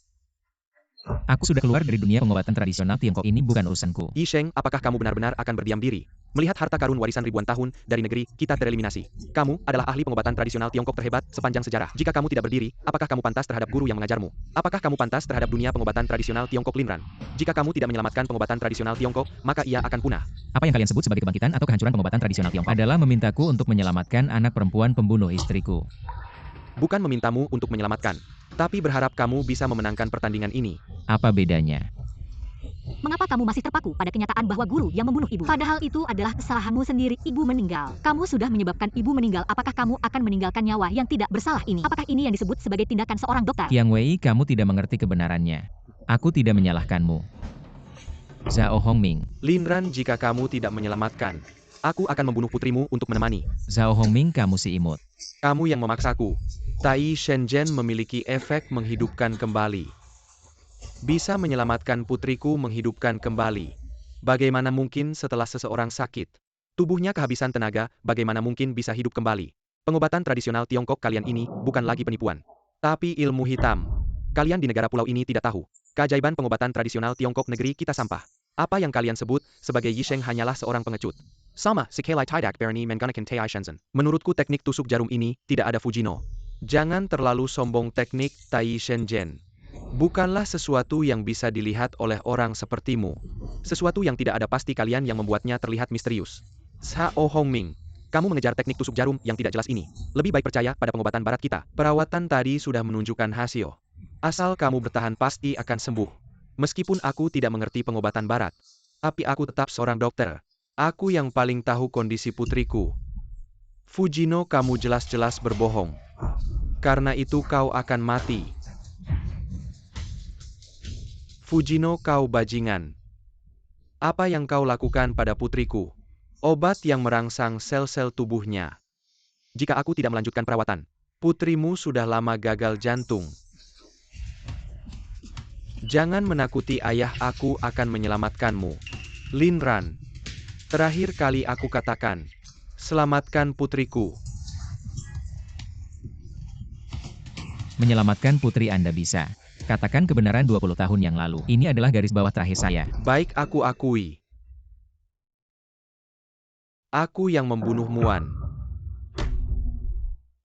Aku sudah keluar dari dunia pengobatan tradisional Tiongkok. Ini bukan urusanku. Yi Sheng, apakah kamu benar-benar akan berdiam diri melihat harta karun warisan ribuan tahun dari negeri kita tereliminasi? Kamu adalah ahli pengobatan tradisional Tiongkok terhebat sepanjang sejarah. Jika kamu tidak berdiri, apakah kamu pantas terhadap guru yang mengajarmu? Apakah kamu pantas terhadap dunia pengobatan tradisional Tiongkok, Linran? Jika kamu tidak menyelamatkan pengobatan tradisional Tiongkok, maka ia akan punah. Apa yang kalian sebut sebagai kebangkitan atau kehancuran pengobatan tradisional Tiongkok adalah memintaku untuk menyelamatkan anak perempuan pembunuh istriku. Bukan memintamu untuk menyelamatkan, tapi berharap kamu bisa memenangkan pertandingan ini. Apa bedanya? Mengapa kamu masih terpaku pada kenyataan bahwa guru yang membunuh ibu? Padahal itu adalah kesalahanmu sendiri. Ibu meninggal. Kamu sudah menyebabkan ibu meninggal. Apakah kamu akan meninggalkan nyawa yang tidak bersalah ini? Apakah ini yang disebut sebagai tindakan seorang dokter? Qiang Wei, kamu tidak mengerti kebenarannya. Aku tidak menyalahkanmu. Zhao Hongming. Linran, jika kamu tidak menyelamatkan, aku akan membunuh putrimu untuk menemani. Zhao Hongming, kamu si imut. Kamu yang memaksaku. Tai Shenzhen memiliki efek menghidupkan kembali. Bisa menyelamatkan putriku, menghidupkan kembali. Bagaimana mungkin setelah seseorang sakit? Tubuhnya kehabisan tenaga, bagaimana mungkin bisa hidup kembali? Pengobatan tradisional Tiongkok kalian ini bukan lagi penipuan, tapi ilmu hitam. Kalian di negara pulau ini tidak tahu. Keajaiban pengobatan tradisional Tiongkok negeri kita sampah. Apa yang kalian sebut sebagai Yisheng hanyalah seorang pengecut. Sama, Sikelai tidak berani menggunakan Tai Shenzhen. Menurutku teknik tusuk jarum ini tidak ada Fujino. Jangan terlalu sombong teknik Tai Shenzhen. Bukanlah sesuatu yang bisa dilihat oleh orang sepertimu. Sesuatu yang tidak ada pasti kalian yang membuatnya terlihat misterius. Sao Hongming, kamu mengejar teknik tusuk jarum yang tidak jelas ini. Lebih baik percaya pada pengobatan barat kita. Perawatan tadi sudah menunjukkan hasil. Asal kamu bertahan pasti akan sembuh. Meskipun aku tidak mengerti pengobatan barat, tapi aku tetap seorang dokter. Aku yang paling tahu kondisi putriku. Fujino, kamu jelas-jelas berbohong. Karena itu kau akan mati. Fujino, kau bajingan. Apa yang kau lakukan pada putriku? Obat yang merangsang sel-sel tubuhnya. Jika aku tidak melanjutkan perawatan, putrimu sudah lama gagal jantung. Jangan menakuti ayah, aku akan menyelamatkanmu. Lin Ran. Terakhir kali aku katakan, selamatkan putriku. Menyelamatkan putri Anda bisa. Katakan kebenaran 20 tahun yang lalu. Ini adalah garis bawah terakhir saya. Baik, aku akui. Aku yang membunuh Muan.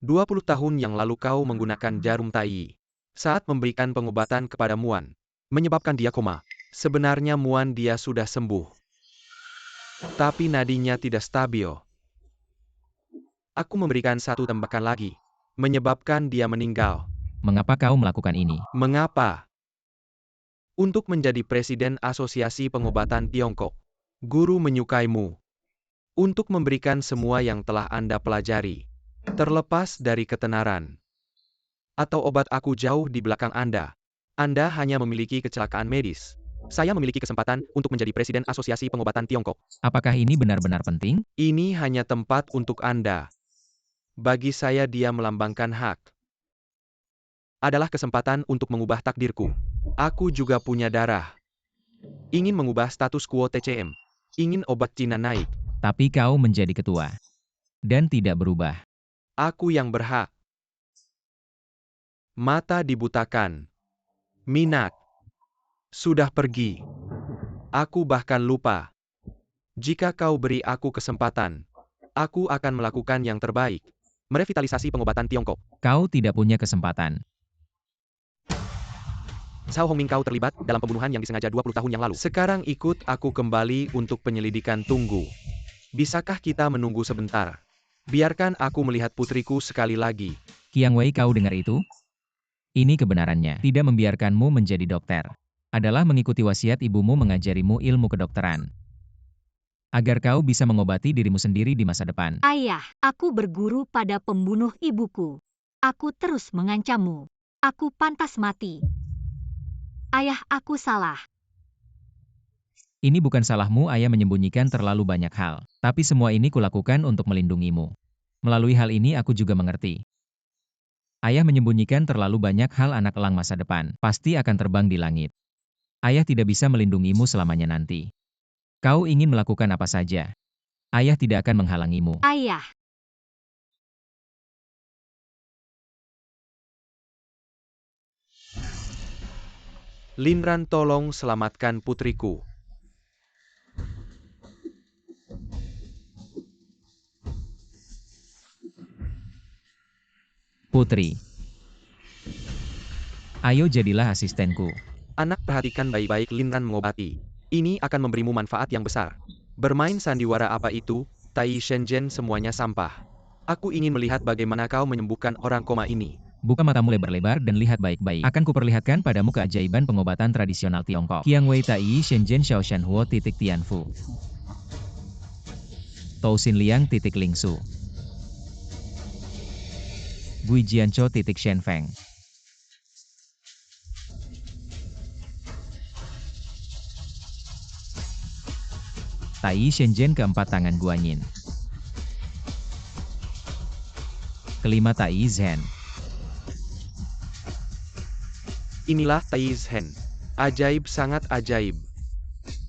20 tahun yang lalu kau menggunakan jarum tai saat memberikan pengobatan kepada Muan, menyebabkan dia koma. Sebenarnya Muan dia sudah sembuh. Tapi nadinya tidak stabil. Aku memberikan satu tembakan lagi, menyebabkan dia meninggal. Mengapa kau melakukan ini? Mengapa? Untuk menjadi presiden Asosiasi Pengobatan Tiongkok. Guru menyukaimu. Untuk memberikan semua yang telah Anda pelajari. Terlepas dari ketenaran. Atau obat aku jauh di belakang Anda. Anda hanya memiliki kecelakaan medis. Saya memiliki kesempatan untuk menjadi presiden Asosiasi Pengobatan Tiongkok. Apakah ini benar-benar penting? Ini hanya tempat untuk Anda. Bagi saya dia melambangkan hak. Adalah kesempatan untuk mengubah takdirku. Aku juga punya darah. Ingin mengubah status quo TCM. Ingin obat Cina naik. Tapi kau menjadi ketua. Dan tidak berubah. Aku yang berhak. Mata dibutakan. Minat. Sudah pergi. Aku bahkan lupa. Jika kau beri aku kesempatan, aku akan melakukan yang terbaik. Merevitalisasi pengobatan Tiongkok. Kau tidak punya kesempatan. Sao Hongming, kau terlibat dalam pembunuhan yang disengaja 20 tahun yang lalu. Sekarang ikut aku kembali untuk penyelidikan. Tunggu. Bisakah kita menunggu sebentar? Biarkan aku melihat putriku sekali lagi. Qiang Wei, kau dengar itu? Ini kebenarannya. Tidak membiarkanmu menjadi dokter. Adalah mengikuti wasiat ibumu mengajarimu ilmu kedokteran. Agar kau bisa mengobati dirimu sendiri di masa depan. Ayah, aku berguru pada pembunuh ibuku. Aku terus mengancammu. Aku pantas mati. Ayah, aku salah. Ini bukan salahmu, ayah menyembunyikan terlalu banyak hal. Tapi semua ini kulakukan untuk melindungimu. Melalui hal ini aku juga mengerti. Ayah menyembunyikan terlalu banyak hal, anak elang masa depan pasti akan terbang di langit. Ayah tidak bisa melindungimu selamanya nanti. Kau ingin melakukan apa saja. Ayah tidak akan menghalangimu. Ayah. Lin Ran, tolong selamatkan putriku. Putri. Ayo jadilah asistenku. Anak, perhatikan baik-baik Lin Ran mengobati. Ini akan memberimu manfaat yang besar. Bermain sandiwara apa itu, Tai Shenzhen, semuanya sampah. Aku ingin melihat bagaimana kau menyembuhkan orang koma ini. Buka matamu lebar-lebar dan lihat baik-baik. Akan kuperlihatkan padamu keajaiban pengobatan tradisional Tiongkok. Qiang Wei Tai Shenzhen Xiaoshan Huo Tianfu. Tou Xin Liang Lingsu. Gui Jiancho Shen Feng. Tai Shenzhen keempat, tangan Guanyin. Kelima, Tai Zhen. Inilah Tai Zhen. Ajaib, sangat ajaib.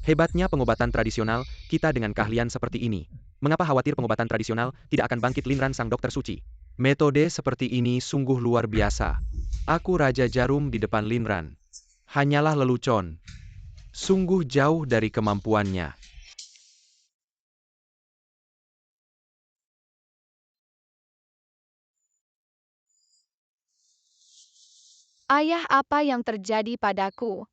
Hebatnya pengobatan tradisional, kita dengan keahlian seperti ini. Mengapa khawatir pengobatan tradisional tidak akan bangkit? Lin Ran, sang dokter suci. Metode seperti ini sungguh luar biasa. Aku Raja Jarum di depan Lin Ran. Hanyalah lelucon. Sungguh jauh dari kemampuannya. Ayah, apa yang terjadi padaku?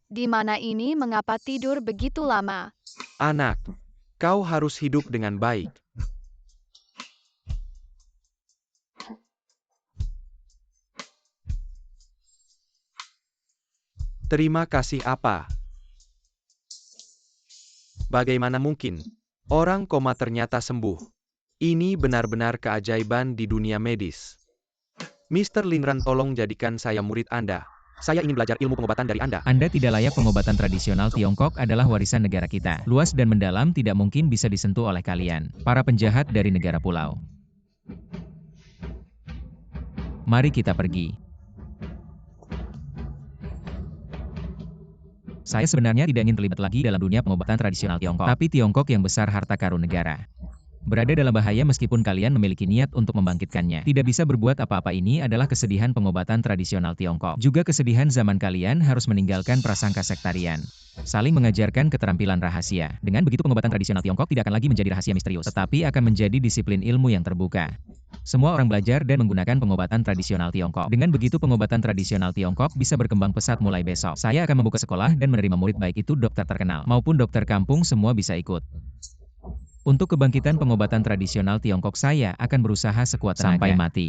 Di mana ini mengapa tidur begitu lama? Anak, kau harus hidup dengan baik. Terima kasih apa? Bagaimana mungkin? Orang koma ternyata sembuh. Ini benar-benar keajaiban di dunia medis. Mr. Linran, tolong jadikan saya murid Anda. Saya ingin belajar ilmu pengobatan dari Anda. Anda tidak layak. Pengobatan tradisional Tiongkok adalah warisan negara kita. Luas dan mendalam, tidak mungkin bisa disentuh oleh kalian, para penjahat dari negara pulau. Mari kita pergi. Saya sebenarnya tidak ingin terlibat lagi dalam dunia pengobatan tradisional Tiongkok. Tapi Tiongkok yang besar harta karun negara berada dalam bahaya meskipun kalian memiliki niat untuk membangkitkannya. Tidak bisa berbuat apa-apa. Ini adalah kesedihan pengobatan tradisional Tiongkok. Juga kesedihan zaman kalian harus meninggalkan prasangka sektarian. Saling mengajarkan keterampilan rahasia. Dengan begitu pengobatan tradisional Tiongkok tidak akan lagi menjadi rahasia misterius, tetapi akan menjadi disiplin ilmu yang terbuka. Semua orang belajar dan menggunakan pengobatan tradisional Tiongkok. Dengan begitu pengobatan tradisional Tiongkok bisa berkembang pesat mulai besok. Saya akan membuka sekolah dan menerima murid baik itu dokter terkenal maupun dokter kampung, semua bisa ikut. Untuk kebangkitan pengobatan tradisional Tiongkok saya akan berusaha sekuat tenaga sampai mati.